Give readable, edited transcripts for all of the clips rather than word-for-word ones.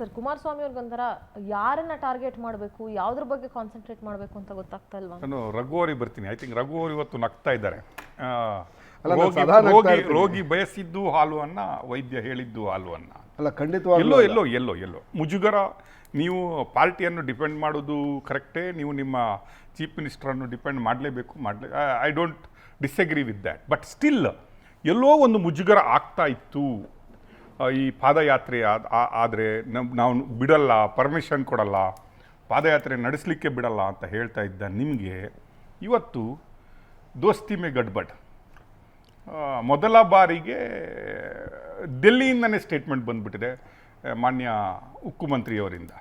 Sir, Kumaraswamy ಅವ್ರಿಗೊಂಥರ ಯಾರನ್ನ target ಮಾಡಬೇಕು, ಯಾವ್ದ್ರ ಬಗ್ಗೆ ಕಾನ್ಸಂಟ್ರೇಟ್ ಮಾಡಬೇಕು ಅಂತ ಗೊತ್ತಾಗ್ತಾ ಇಲ್ವಾ? ನಾನು ರಘು ಅವರಿಗೆ ಬರ್ತೀನಿ. ಐ ಥಿಂಕ್ ರಘು ಅವರು ಇವತ್ತು ನಗ್ತಾ ಇದ್ದಾರೆ. ರೋಗಿ ಬಯಸಿದ್ದು ಹಾಲು ಅನ್ನ, ವೈದ್ಯ ಹೇಳಿದ್ದು ಹಾಲು ಅನ್ನ. ಅಲ್ಲ, ಖಂಡಿತವಾಗಿ ಎಲ್ಲೋ ಎಲ್ಲೋ ಎಲ್ಲೋ ಎಲ್ಲೋ ಮುಜುಗರ. ನೀವು ಪಾರ್ಟಿಯನ್ನು ಡಿಪೆಂಡ್ ಮಾಡೋದು ಕರೆಕ್ಟೇ, ನೀವು ನಿಮ್ಮ ಚೀಫ್ ಮಿನಿಸ್ಟರನ್ನು ಡಿಪೆಂಡ್ ಮಾಡಲೇಬೇಕು, I don't disagree with that. But still ಎಲ್ಲೋ ಒಂದು ಮುಜುಗರ ಆಗ್ತಾ ಇತ್ತು. ಈ ಪಾದಯಾತ್ರೆ ಆದರೆ ನಾವು ಬಿಡಲ್ಲ, ಪರ್ಮಿಷನ್ ಕೊಡಲ್ಲ, ಪಾದಯಾತ್ರೆ ನಡೆಸಲಿಕ್ಕೆ ಬಿಡಲ್ಲ ಅಂತ ಹೇಳ್ತಾ ಇದ್ದ ನಿಮಗೆ ಇವತ್ತು ದೋಸ್ತಿ ಮೇ ಗಡ್ಬಡ್. ಮೊದಲ ಬಾರಿಗೆ ಡೆಲ್ಲಿಯಿಂದನೇ ಸ್ಟೇಟ್ಮೆಂಟ್ ಬಂದ್ಬಿಟ್ಟಿದೆ ಮಾನ್ಯ ಉಕ್ಕು ಮಂತ್ರಿಯವರಿಂದ.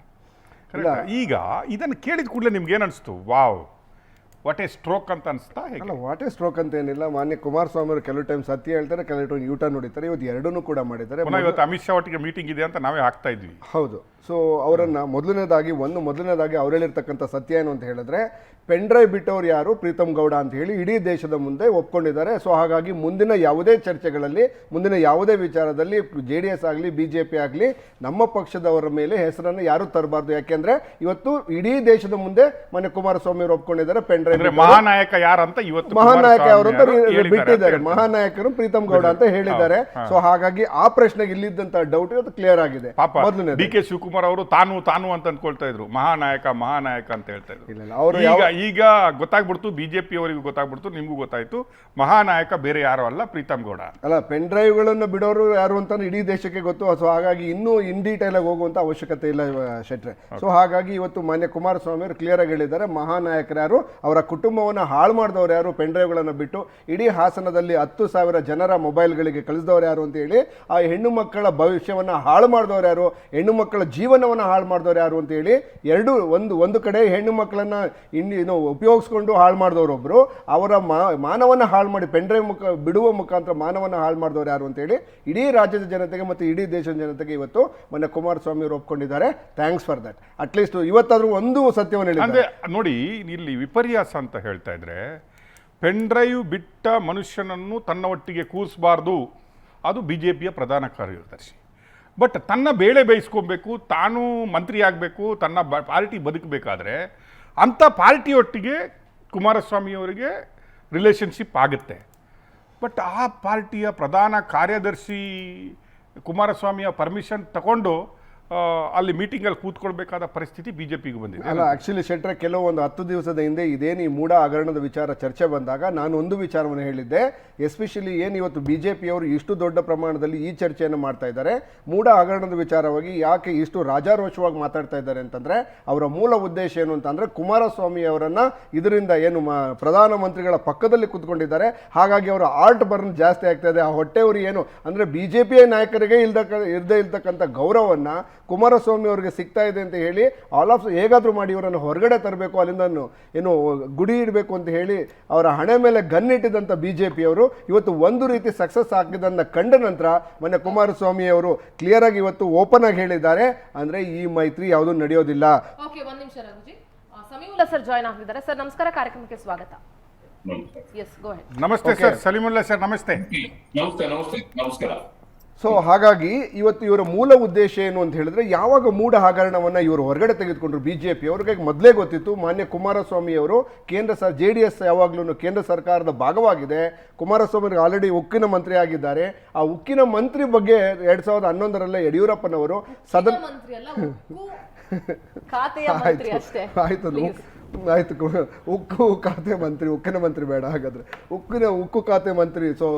ಈಗ ಇದನ್ನು ಕೇಳಿದ ಕೂಡಲೇ ನಿಮ್ಗೆ ಏನು ಅನಿಸ್ತು? ವಾವ್, ವಾಟ್ ಎ ಸ್ಟ್ರೋಕ್ ಅಂತ ಅನಿಸ್ತಾ? ಅಲ್ಲ, ವಾಟ್ ಎ ಸ್ಟ್ರೋಕ್ ಅಂತ ಏನಿಲ್ಲ. ಮಾನ್ಯ ಕುಮಾರಸ್ವಾಮಿ ಅವರು ಕೆಲವು ಟೈಮ್ ಸತ್ಯ ಹೇಳ್ತಾರೆ, ಕೆಲವು ಟೈಮ್ ಯೂಟರ್ನ್ ಹೊಡಿತಾರೆ. ಇವತ್ತು ಎರಡನ್ನೂ ಕೂಡ ಮಾಡಿದ್ದಾರೆ. ಇವತ್ತು ಅಮಿತ್ ಶಾ ಒಟ್ಟಿಗೆ ಮೀಟಿಂಗ್ ಇದೆ ಅಂತ ನಾವೇ ಹಾಕ್ತಾ ಇದ್ವಿ. ಹೌದು. ಸೊ ಅವರನ್ನು ಮೊದಲನೇದಾಗಿ ಅವ್ರು ಹೇಳಿರ್ತಕ್ಕಂಥ ಸತ್ಯ ಏನು ಅಂತ ಹೇಳಿದ್ರೆ, ಪೆನ್ ಡ್ರೈವ್ ಬಿಟ್ಟವ್ರು ಯಾರು? ಪ್ರೀತಮ್ ಗೌಡ ಅಂತ ಹೇಳಿ ಇಡೀ ದೇಶದ ಮುಂದೆ ಒಪ್ಕೊಂಡಿದ್ದಾರೆ. ಸೊ ಹಾಗಾಗಿ ಮುಂದಿನ ಯಾವುದೇ ಚರ್ಚೆಗಳಲ್ಲಿ, ಮುಂದಿನ ಯಾವುದೇ ವಿಚಾರದಲ್ಲಿ JDS ಆಗಲಿ BJP ಆಗಲಿ ನಮ್ಮ ಪಕ್ಷದವರ ಮೇಲೆ ಹೆಸರನ್ನು ಯಾರು ತರಬಾರ್ದು. ಯಾಕೆಂದ್ರೆ ಇವತ್ತು ಇಡೀ ದೇಶದ ಮುಂದೆ ಮಾನ್ಯ ಕುಮಾರಸ್ವಾಮಿ ಅವರು ಒಪ್ಕೊಂಡಿದ್ದಾರೆ ಪೆನ್ ಡ್ರೈವ್ ಮಹಾನಾಯಕ ಯಾರಂತ. ಇವತ್ತು ಮಹಾನಾಯಕ ಅವರು ಅಂತ ಬಿಟ್ಟಿದ್ದಾರೆ. ಮಹಾನಾಯಕರು ಪ್ರೀತಮ್ ಗೌಡ ಅಂತ ಹೇಳಿದ್ದಾರೆ. ಸೊ ಹಾಗಾಗಿ ಆ ಪ್ರಶ್ನೆಗೆ ಇಲ್ಲಿದ್ದಂತ ಡೌಟ್ ಇವತ್ತು ಕ್ಲಿಯರ್ ಆಗಿದೆ. ಮೊದಲನೇ DK ಶಿವಕುಮಾರ್ ಅವರು ತಾನು ಅಂತ ಅನ್ಕೊಳ್ತಾ ಇದ್ರು, ಮಹಾನಾಯಕ ಅಂತ ಹೇಳ್ತಾ ಇದ್ರು. ಅವರು ಈಗ ಗೊತ್ತಾಗ್ಬಿಡ್ತು, ಬಿಜೆಪಿ ಅವರಿಗೂ ಗೊತ್ತಾಗ್ಬಿಡ್ತು, ನಿಮ್ಗೂ ಗೊತ್ತಾಯ್ತು, ಮಹಾನಾಯಕ ಬೇರೆ ಯಾರು ಅಲ್ಲ, ಪ್ರೀತಮ್ ಗೌಡ ಅಲ್ಲ. ಪೆನ್ ಡ್ರೈವ್ ಗಳನ್ನು ಬಿಡೋರು ಯಾರು ಅಂತ ಇಡೀ ದೇಶಕ್ಕೆ ಗೊತ್ತು. ಸೊ ಹಾಗಾಗಿ ಇನ್ನೂ ಇನ್ ಡೀಟೇಲ್ ಆಗಿ ಹೋಗುವಂತ ಅವಶ್ಯಕತೆ ಇಲ್ಲ ಶೆಟ್ರೆ. ಸೊ ಹಾಗಾಗಿ ಇವತ್ತು ಮಾನ್ಯ ಕುಮಾರಸ್ವಾಮಿ ಅವರು ಕ್ಲಿಯರ್ ಆಗಿ ಹೇಳಿದ್ದಾರೆ, ಮಹಾನಾಯಕರು ಯಾರು, ಅವರ ಕುಟುಂಬವನ್ನು ಹಾಳು ಮಾಡಿದವರು ಯಾರು, ಪೆನ್ ಡ್ರೈವ್ ಗಳನ್ನು ಬಿಟ್ಟು ಇಡೀ ಹಾಸನದಲ್ಲಿ 10,000 ಜನರ ಮೊಬೈಲ್ಗಳಿಗೆ ಕಳಿಸಿದವರು ಯಾರು ಅಂತ ಹೇಳಿ, ಆ ಹೆಣ್ಣು ಮಕ್ಕಳ ಭವಿಷ್ಯವನ್ನ ಹಾಳು ಮಾಡಿದವರು ಯಾರು, ಹೆಣ್ಣು ಮಕ್ಕಳ ಜೀವನವನ್ನು ಹಾಳು ಮಾಡಿದವರು ಯಾರು ಅಂತ ಹೇಳಿ ಒಂದು ಕಡೆ ಹೆಣ್ಣು ಮಕ್ಕಳನ್ನ ಉಪಯೋಗಿಸ್ಕೊಂಡು ಹಾಳು ಮಾಡಿದವರು ಒಬ್ರು, ಅವರ ಮಾನವನ್ನ ಹಾಳು ಮಾಡಿ ಪೆನ್ ಡ್ರೈವ್ ಬಿಡುವ ಮುಖಾಂತರ ಮಾನವನ್ನ ಹಾಳು ಮಾಡಿದವರು ಯಾರು ಅಂತ ಹೇಳಿ ಇಡೀ ರಾಜ್ಯದ ಜನತೆಗೆ ಮತ್ತು ಇಡೀ ದೇಶದ ಜನತೆಗೆ ಇವತ್ತು ಮೊನ್ನೆ ಕುಮಾರಸ್ವಾಮಿ ಅವರು ಒಪ್ಕೊಂಡಿದ್ದಾರೆ. Thanks for that. ಅಟ್ಲೀಸ್ಟ್ ಇವತ್ತಾದ್ರೂ ಒಂದು ಸತ್ಯವನ್ನು ಹೇಳಿದ್ದಾರೆ. ನೋಡಿ, ಇಲ್ಲಿ ವಿಪರ್ಯಾಸ ಅಂತ ಹೇಳ್ತಾ ಇದ್ರೆ, ಪೆನ್ ಡ್ರೈವ್ ಬಿಟ್ಟ ಮನುಷ್ಯನನ್ನು ತನ್ನ ಒಟ್ಟಿಗೆ ಕೂರಿಸಬಾರ್ದು, ಅದು BJPಯ ಪ್ರಧಾನ ಕಾರ್ಯದರ್ಶಿ. ಬಟ್ ತನ್ನ ಬೇಳೆ ಬೇಯಿಸ್ಕೊಬೇಕು, ತಾನು ಮಂತ್ರಿ ಆಗಬೇಕು, ತನ್ನ ಪಾರ್ಟಿ ಬದುಕಬೇಕಾದ್ರೆ ಅಂಥ ಪಾರ್ಟಿಯೊಟ್ಟಿಗೆ ಕುಮಾರಸ್ವಾಮಿಯವರಿಗೆ ರಿಲೇಷನ್ಶಿಪ್ ಆಗುತ್ತೆ. ಬಟ್ ಆ ಪಾರ್ಟಿಯ ಪ್ರಧಾನ ಕಾರ್ಯದರ್ಶಿ ಕುಮಾರಸ್ವಾಮಿಯ ಪರ್ಮಿಷನ್ ತಗೊಂಡು ಅಲ್ಲಿ ಮೀಟಿಂಗಲ್ಲಿ ಕೂತ್ಕೊಳ್ಬೇಕಾದ ಪರಿಸ್ಥಿತಿ BJPಗೆ ಬಂದಿದೆ. ಅಲ್ಲ, ಆಕ್ಚುಲಿ ಶೆಟ್ರೆ, ಕೆಲವೊಂದು 10 ದಿವಸದ ಹಿಂದೆ ಇದೇನು ಈ ಮೂಢ ಹಗರಣದ ವಿಚಾರ ಚರ್ಚೆ ಬಂದಾಗ ನಾನು ಒಂದು ವಿಚಾರವನ್ನು ಹೇಳಿದ್ದೆ. ಎಸ್ಪೆಷಲಿ ಏನು ಇವತ್ತು BJP ಅವರು ಇಷ್ಟು ದೊಡ್ಡ ಪ್ರಮಾಣದಲ್ಲಿ ಈ ಚರ್ಚೆಯನ್ನು ಮಾಡ್ತಾ ಇದ್ದಾರೆ, ಮೂಢ ಹಗರಣದ ವಿಚಾರವಾಗಿ ಯಾಕೆ ಇಷ್ಟು ರಾಜಾರೋಷವಾಗಿ ಮಾತಾಡ್ತಾ ಇದ್ದಾರೆ ಅಂತಂದ್ರೆ, ಅವರ ಮೂಲ ಉದ್ದೇಶ ಏನು ಅಂತಂದ್ರೆ, ಕುಮಾರಸ್ವಾಮಿ ಅವರನ್ನ ಇದರಿಂದ ಏನು ಪ್ರಧಾನಮಂತ್ರಿಗಳ ಪಕ್ಕದಲ್ಲಿ ಕೂತ್ಕೊಂಡಿದ್ದಾರೆ, ಹಾಗಾಗಿ ಅವರ ಆರ್ಟ್ ಬರ್ನ್ ಜಾಸ್ತಿ ಆಗ್ತಾ ಇದೆ. ಆ ಹೊಟ್ಟೆಯವರು ಏನು ಅಂದ್ರೆ BJP ನಾಯಕರಿಗೆ ಇರದೇ ಇರ್ತಕ್ಕಂಥ ಗೌರವನ್ನ ಕುಮಾರಸ್ವಾಮಿ ಅವರಿಗೆ ಸಿಗ್ತಾ ಇದೆ ಅಂತ ಹೇಳಿ ಹೇಗಾದ್ರೂ ಮಾಡಿ ಇವರನ್ನು ಹೊರಗಡೆ ತರಬೇಕು, ಅಲ್ಲಿಂದ ಏನು ಗುಡಿ ಇಡಬೇಕು ಅಂತ ಹೇಳಿ ಅವರ ಹಣೆ ಮೇಲೆ ಗನ್ನಿಟ್ಟಿದಂಥ BJP ಅವರು ಇವತ್ತು ಒಂದು ರೀತಿ ಸಕ್ಸಸ್ ಆಗಿದ್ದನ್ನ ಕಂಡ ನಂತರ ಮೊನ್ನೆ ಕುಮಾರಸ್ವಾಮಿ ಅವರು ಕ್ಲಿಯರ್ ಆಗಿ ಇವತ್ತು ಓಪನ್ ಆಗಿ ಹೇಳಿದ್ದಾರೆ, ಅಂದ್ರೆ ಈ ಮೈತ್ರಿ ಯಾವುದೂ ನಡೆಯೋದಿಲ್ಲ. ಸಮೀವುಲ್ಲಾ ಸರ್ ಜಾಯ್ನ್ ಆಗಿದ್ದಾರೆ. ಸರ್ ನಮಸ್ಕಾರ, ಕಾರ್ಯಕ್ರಮಕ್ಕೆ ಸ್ವಾಗತ. ನಮಸ್ತೆ ಸರ್, ಸಲೀಮುಲ್ಲಾ ಸರ್ ನಮಸ್ತೆ. ನಮಸ್ಕಾರ. ಸೊ ಹಾಗಾಗಿ ಇವತ್ತು ಇವರ ಮೂಲ ಉದ್ದೇಶ ಏನು ಅಂತ ಹೇಳಿದ್ರೆ, ಯಾವಾಗ ಮೂಢ ಹಗರಣವನ್ನ ಇವರು ಹೊರಗಡೆ ತೆಗೆದುಕೊಂಡ್ರು BJP ಅವ್ರಿಗೆ ಮೊದಲೇ ಗೊತ್ತಿತ್ತು. ಮಾನ್ಯ ಕುಮಾರಸ್ವಾಮಿ ಅವರು JDS ಯಾವಾಗ್ಲೂ ಕೇಂದ್ರ ಸರ್ಕಾರದ ಭಾಗವಾಗಿದೆ. ಕುಮಾರಸ್ವಾಮಿ ಆಲ್ರೆಡಿ ಉಕ್ಕಿನ ಮಂತ್ರಿ ಆಗಿದ್ದಾರೆ. ಆ ಉಕ್ಕಿನ ಮಂತ್ರಿ ಬಗ್ಗೆ 2011ರಲ್ಲಿ ಯಡಿಯೂರಪ್ಪನವರು ಆಯ್ತು, ಉಕ್ಕು ಖಾತೆ ಮಂತ್ರಿ, ಉಕ್ಕಿನ ಮಂತ್ರಿ ಬೇಡ, ಹಾಗಾದ್ರೆ ಉಕ್ಕು ಖಾತೆ ಮಂತ್ರಿ. ಸೊ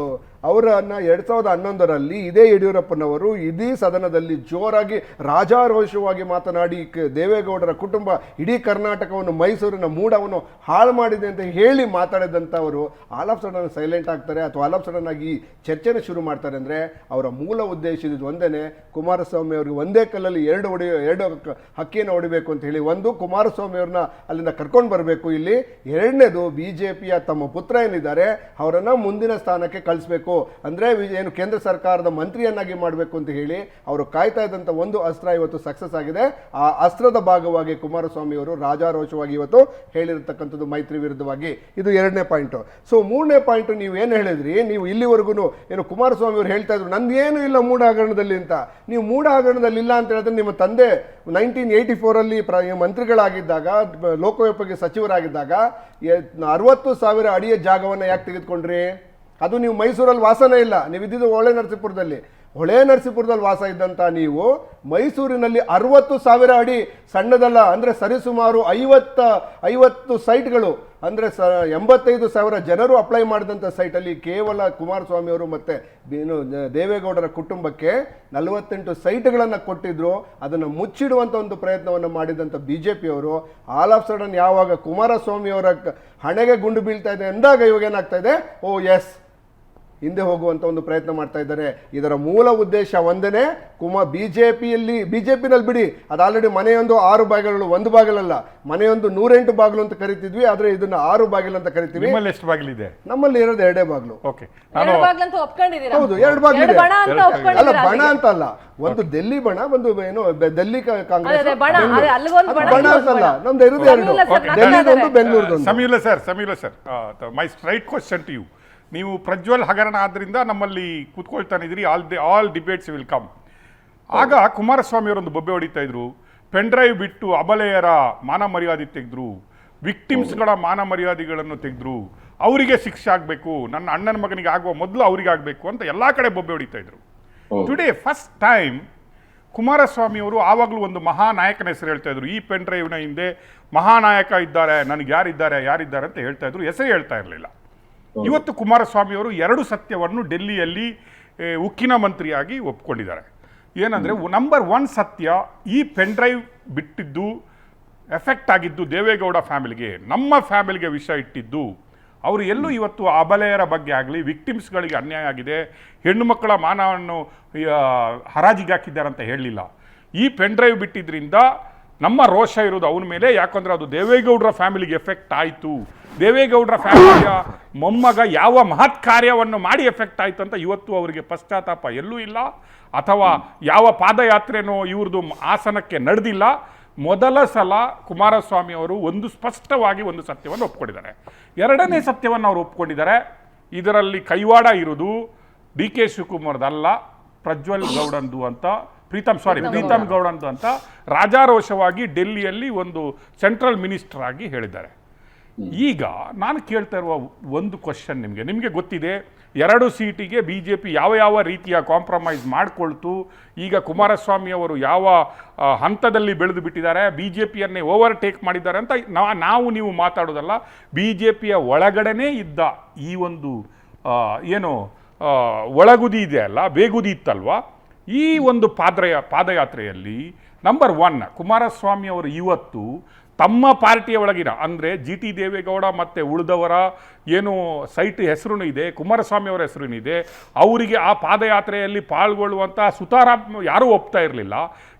ಅವರನ್ನ 2011ರಲ್ಲಿ ಇದೇ ಯಡಿಯೂರಪ್ಪನವರು ಇಡೀ ಸದನದಲ್ಲಿ ಜೋರಾಗಿ ರಾಜಾರೋಷವಾಗಿ ಮಾತನಾಡಿ ದೇವೇಗೌಡರ ಕುಟುಂಬ ಇಡೀ ಕರ್ನಾಟಕವನ್ನು, ಮೈಸೂರಿನ ಮೂಡವನ್ನು ಹಾಳು ಮಾಡಿದೆ ಅಂತ ಹೇಳಿ ಮಾತಾಡಿದಂಥವರು ಆಲ್ ಆಫ್ ಸಡನ್ ಸೈಲೆಂಟ್ ಆಗ್ತಾರೆ, ಅಥವಾ ಆಲ್ ಆಫ್ ಸಡನ್ ಆಗಿ ಚರ್ಚೆನ ಶುರು ಮಾಡ್ತಾರೆ. ಅಂದರೆ ಅವರ ಮೂಲ ಉದ್ದೇಶ ಇದು ಒಂದೇನೆ, ಕುಮಾರಸ್ವಾಮಿ ಅವರಿಗೆ ಒಂದೇ ಕಲ್ಲಲ್ಲಿ ಎರಡು ಹಕ್ಕಿಯನ್ನು ಹೊಡಿಬೇಕು ಅಂತ ಹೇಳಿ. ಒಂದು, ಕುಮಾರಸ್ವಾಮಿ ಅವ್ರನ್ನ ಅಲ್ಲಿಂದ ಕರ್ಕೊಂಡು ಬರಬೇಕು ಇಲ್ಲಿ. ಎರಡನೇದು ಬಿಜೆಪಿಯ ತಮ್ಮ ಪುತ್ರ ಏನಿದ್ದಾರೆ ಅವರನ್ನ ಮುಂದಿನ ಸ್ಥಾನಕ್ಕೆ ಕಳಿಸ್ಬೇಕು, ಅಂದ್ರೆ ಏನು ಕೇಂದ್ರ ಸರ್ಕಾರದ ಮಂತ್ರಿಯನ್ನಾಗಿ ಮಾಡಬೇಕು ಅಂತ ಹೇಳಿ ಅವರು ಕಾಯ್ತಾ ಇದ್ದಂತ ಒಂದು ಅಸ್ತ್ರ ಇವತ್ತು ಸಕ್ಸಸ್ ಆಗಿದೆ. ಆ ಅಸ್ತ್ರದ ಭಾಗವಾಗಿ ಕುಮಾರಸ್ವಾಮಿ ಅವರು ರಾಜಾರೋಷವಾಗಿ ಇವತ್ತು ಹೇಳಿರ್ತಕ್ಕಂಥದ್ದು ಮೈತ್ರಿ ವಿರುದ್ಧವಾಗಿ. ಇದು ಎರಡನೇ ಪಾಯಿಂಟ್. ಸೊ ಮೂರನೇ ಪಾಯಿಂಟ್, ನೀವು ಏನು ಹೇಳಿದ್ರಿ, ನೀವು ಇಲ್ಲಿವರೆಗೂ ಏನು ಕುಮಾರಸ್ವಾಮಿ ಅವರು ಹೇಳ್ತಾ ಇದ್ರು ನಂದೇನು ಇಲ್ಲ ಮೂಢ ಹಗರಣದಲ್ಲಿ ಅಂತ. ನೀವು ಮೂಢ ಹಗರಣದಲ್ಲಿ ಇಲ್ಲ ಅಂತ ಹೇಳಿದ್ರೆ ನಿಮ್ಮ ತಂದೆ 1984 ಮಂತ್ರಿಗಳಾಗಿದ್ದಾಗ, ಲೋಕೋಪಯೋಗಿ ಸಚಿವರಾಗಿದ್ದಾಗ 60,000 ಅಡಿಯ ಜಾಗವನ್ನು ಯಾಕೆ ತೆಗೆದುಕೊಂಡ್ರಿ? ಅದು ನೀವು ಮೈಸೂರಲ್ಲಿ ವಾಸನೇ ಇಲ್ಲ, ನೀವು ಇದ್ದಿದ್ದು ಹೊಳೆ ನರಸೀಪುರದಲ್ಲಿ ವಾಸ ಇದ್ದಂತ ನೀವು ಮೈಸೂರಿನಲ್ಲಿ 60,000 ಅಡಿ ಸಣ್ಣದಲ್ಲ, ಅಂದ್ರೆ ಸರಿಸುಮಾರು 50 ಸೈಟ್ಗಳು, ಅಂದ್ರೆ 85,000 ಜನರು ಅಪ್ಲೈ ಮಾಡಿದಂಥ ಸೈಟಲ್ಲಿ ಕೇವಲ ಕುಮಾರಸ್ವಾಮಿ ಅವರು ಮತ್ತೆ ದೇವೇಗೌಡರ ಕುಟುಂಬಕ್ಕೆ 48 ಸೈಟ್ಗಳನ್ನು ಕೊಟ್ಟಿದ್ರು. ಅದನ್ನು ಮುಚ್ಚಿಡುವಂಥ ಒಂದು ಪ್ರಯತ್ನವನ್ನು ಮಾಡಿದಂಥ ಬಿಜೆಪಿ ಅವರು ಆಲ್ ಆಫ್ ಸಡನ್ ಯಾವಾಗ ಕುಮಾರಸ್ವಾಮಿ ಅವರ ಹಣೆಗೆ ಗುಂಡು ಬೀಳ್ತಾ ಇದೆ ಎಂದಾಗ ಇವಾಗ ಏನಾಗ್ತಾ ಇದೆ, ಓ ಎಸ್ ಹಿಂದೆ ಹೋಗುವಂತ ಒಂದು ಪ್ರಯತ್ನ ಮಾಡ್ತಾ ಇದ್ದಾರೆ. ಇದರ ಮೂಲ ಉದ್ದೇಶ ಒಂದೇನೆ, ಬಿಜೆಪಿನಲ್ಲಿ ಬಿಡಿ, ಅದು ಆಲ್ರೆಡಿ ಮನೆಯೊಂದು 6 ಬಾಗಿಲು, 1 ಬಾಗಿಲಲ್ಲ, ಮನೆಯೊಂದು 108 ಬಾಗಿಲು ಅಂತ ಕರಿತಿದ್ವಿ, ಆದ್ರೆ ಇದನ್ನ 6 ಬಾಗಿಲು ಅಂತ ಕರಿತೀವಿ. ಎಷ್ಟು ಬಾಗಿಲಿದೆ? ನಮ್ಮಲ್ಲಿ ಇರೋದು 2 ಬಾಗಿಲು. ಓಕೆ, ಹೌದು, 2 ಬಾಗಿಲು ಇದೆ. ಅಲ್ಲ, ಬಣ ಅಂತ ಅಲ್ಲ, ಒಂದು ಡೆಲ್ಲಿ ಬಣ, ಒಂದು ಏನು ಡೆಲ್ಲಿ ಕಾಂಗ್ರೆಸ್ ಬಣ ಅಂತಲ್ಲ, ನಮ್ದು ಇರೋದು 2, ಡೆಲ್ಲಿದೊಂದು, ಬೆಂಗಳೂರದೊಂದು. ಸಮೀಲ sir, my straight question to you. ನೀವು ಪ್ರಜ್ವಲ್ ಹಗರಣ ಆದ್ರಿಂದ ನಮ್ಮಲ್ಲಿ ಕೂತ್ಕೊಳ್ತಾನೆ ಇದ್ರಿ, ಆಲ್ ಡಿಬೇಟ್ಸ್ ವಿಲ್ ಕಮ್. ಆಗ ಕುಮಾರಸ್ವಾಮಿ ಅವರೊಂದು ಬೊಬ್ಬೆ ಹೊಡಿತಾ ಇದ್ರು, ಪೆನ್ ಡ್ರೈವ್ ಬಿಟ್ಟು ಅಬಲೆಯರ ಮಾನ ಮರ್ಯಾದೆ ತೆಗೆದ್ರು, ವಿಕ್ಟಿಮ್ಸ್ಗಳ ಮಾನ ಮರ್ಯಾದೆಗಳನ್ನು ತೆಗೆದ್ರು, ಅವರಿಗೆ ಶಿಕ್ಷೆ ಆಗಬೇಕು, ನನ್ನ ಅಣ್ಣನ ಮಗನಿಗೆ ಆಗುವ ಮೊದಲು ಅವರಿಗೆ ಆಗಬೇಕು ಅಂತ ಎಲ್ಲ ಕಡೆ ಬೊಬ್ಬೆ ಹೊಡಿತಾ ಇದ್ರು. ಟುಡೇ ಫಸ್ಟ್ ಟೈಮ್ ಕುಮಾರಸ್ವಾಮಿ ಅವರು ಆವಾಗಲೂ ಒಂದು ಮಹಾನಾಯಕನ ಹೆಸರು ಹೇಳ್ತಾ ಇದ್ರು. ಈ ಪೆನ್ ಡ್ರೈವ್ನ ಹಿಂದೆ ಮಹಾನಾಯಕ ಇದ್ದಾರೆ, ನನಗೆ ಯಾರಿದ್ದಾರೆ ಅಂತ ಹೇಳ್ತಾ ಇದ್ರು, ಹೆಸರು ಹೇಳ್ತಾ ಇರಲಿಲ್ಲ. ಇವತ್ತು ಕುಮಾರಸ್ವಾಮಿ ಅವರು 2 ಸತ್ಯವನ್ನು ಡೆಲ್ಲಿಯಲ್ಲಿ ಉಕ್ಕಿನ ಮಂತ್ರಿಯಾಗಿ ಒಪ್ಕೊಂಡಿದ್ದಾರೆ. ಏನಂದರೆ, ನಂಬರ್ 1 ಸತ್ಯ, ಈ ಪೆನ್ ಡ್ರೈವ್ ಬಿಟ್ಟಿದ್ದು ಎಫೆಕ್ಟ್ ಆಗಿದ್ದು ದೇವೇಗೌಡ ಫ್ಯಾಮಿಲಿಗೆ, ನಮ್ಮ ಫ್ಯಾಮಿಲಿಗೆ ವಿಷಯ ಇಟ್ಟಿದ್ದು. ಅವರು ಎಲ್ಲೂ ಇವತ್ತು ಅಬಲೆಯರ ಬಗ್ಗೆ ಆಗಲಿ, ವಿಕ್ಟಿಮ್ಸ್ಗಳಿಗೆ ಅನ್ಯಾಯ ಆಗಿದೆ, ಹೆಣ್ಣು ಮಕ್ಕಳ ಮಾನವನ್ನು ಹರಾಜಿಗೆ ಹಾಕಿದ್ದಾರೆ ಅಂತ ಹೇಳಲಿಲ್ಲ. ಈ ಪೆನ್ ಡ್ರೈವ್ ಬಿಟ್ಟಿದ್ರಿಂದ ನಮ್ಮ ರೋಷ ಇರೋದು ಅವನ ಮೇಲೆ, ಯಾಕಂದರೆ ಅದು ದೇವೇಗೌಡರ ಫ್ಯಾಮಿಲಿಗೆ ಎಫೆಕ್ಟ್ ಆಯಿತು, ದೇವೇಗೌಡರ ಫ್ಯಾಮಿಲಿಯ ಮೊಮ್ಮಗ ಯಾವ ಮಹತ್ ಕಾರ್ಯವನ್ನು ಮಾಡಿ ಎಫೆಕ್ಟ್ ಆಯಿತು ಅಂತ ಇವತ್ತು ಅವರಿಗೆ ಪಶ್ಚಾತ್ತಾಪ ಎಲ್ಲೂ ಇಲ್ಲ, ಅಥವಾ ಯಾವ ಪಾದಯಾತ್ರೆನೋ ಇವ್ರದ್ದು ಆಸನಕ್ಕೆ ನಡೆದಿಲ್ಲ. ಮೊದಲ ಸಲ ಕುಮಾರಸ್ವಾಮಿ ಅವರು ಸ್ಪಷ್ಟವಾಗಿ ಒಂದು ಸತ್ಯವನ್ನು ಒಪ್ಕೊಂಡಿದ್ದಾರೆ. 2ನೇ ಸತ್ಯವನ್ನು ಅವರು ಒಪ್ಕೊಂಡಿದ್ದಾರೆ, ಇದರಲ್ಲಿ ಕೈವಾಡ ಇರುವುದು ಡಿ ಕೆ ಶಿವಕುಮಾರ್ದಲ್ಲ, ಪ್ರಜ್ವಲ್ ಗೌಡಂದು ಅಂತ, ಪ್ರೀತಮ್ ಗೌಡಂದು ಅಂತ ರಾಜಾರೋಷವಾಗಿ ಡೆಲ್ಲಿಯಲ್ಲಿ ಒಂದು ಸೆಂಟ್ರಲ್ ಮಿನಿಸ್ಟರ್ ಆಗಿ ಹೇಳಿದ್ದಾರೆ. ಈಗ ನಾನು ಕೇಳ್ತಾ ಇರುವ ಒಂದು ಕ್ವಶನ್, ನಿಮಗೆ ಗೊತ್ತಿದೆ 2 ಸೀಟಿಗೆ ಬಿಜೆಪಿ ಯಾವ ರೀತಿಯ ಕಾಂಪ್ರಮೈಸ್ ಮಾಡಿಕೊಳ್ತು. ಈಗ ಕುಮಾರಸ್ವಾಮಿ ಅವರು ಯಾವ ಹಂತದಲ್ಲಿ ಬೆಳೆದು ಬಿಟ್ಟಿದ್ದಾರೆ, ಬಿಜೆಪಿಯನ್ನೇ ಓವರ್ಟೇಕ್ ಮಾಡಿದ್ದಾರೆ ಅಂತ ನೀವು ಮಾತಾಡೋದಲ್ಲ, ಬಿಜೆಪಿಯ ಒಳಗಡೆನೇ ಇದ್ದ ಈ ಒಂದು ಒಳಗುದಿ ಇದೆ ಅಲ್ಲ, ಬೇಗುದಿ ಇತ್ತಲ್ವಾ, ಈ ಒಂದು ಪಾದಯಾತ್ರೆಯಲ್ಲಿ ನಂಬರ್ 1 ಕುಮಾರಸ್ವಾಮಿ ಅವರು ಇವತ್ತು ತಮ್ಮ ಪಾರ್ಟಿಯ ಒಳಗಿನ, ಅಂದರೆ ಜಿ ಟಿ ದೇವೇಗೌಡ ಮತ್ತು ಉಳಿದವರ ಏನು ಸೈಟ್ ಹೆಸರು ಇದೆ, ಕುಮಾರಸ್ವಾಮಿ ಅವರ ಹೆಸರು ಇದೆ, ಅವರಿಗೆ ಆ ಪಾದಯಾತ್ರೆಯಲ್ಲಿ ಪಾಲ್ಗೊಳ್ಳುವಂಥ ಸುತಾರಾಮ್ ಯಾರೂ ಒಪ್ತಾ ಇರಲಿಲ್ಲ.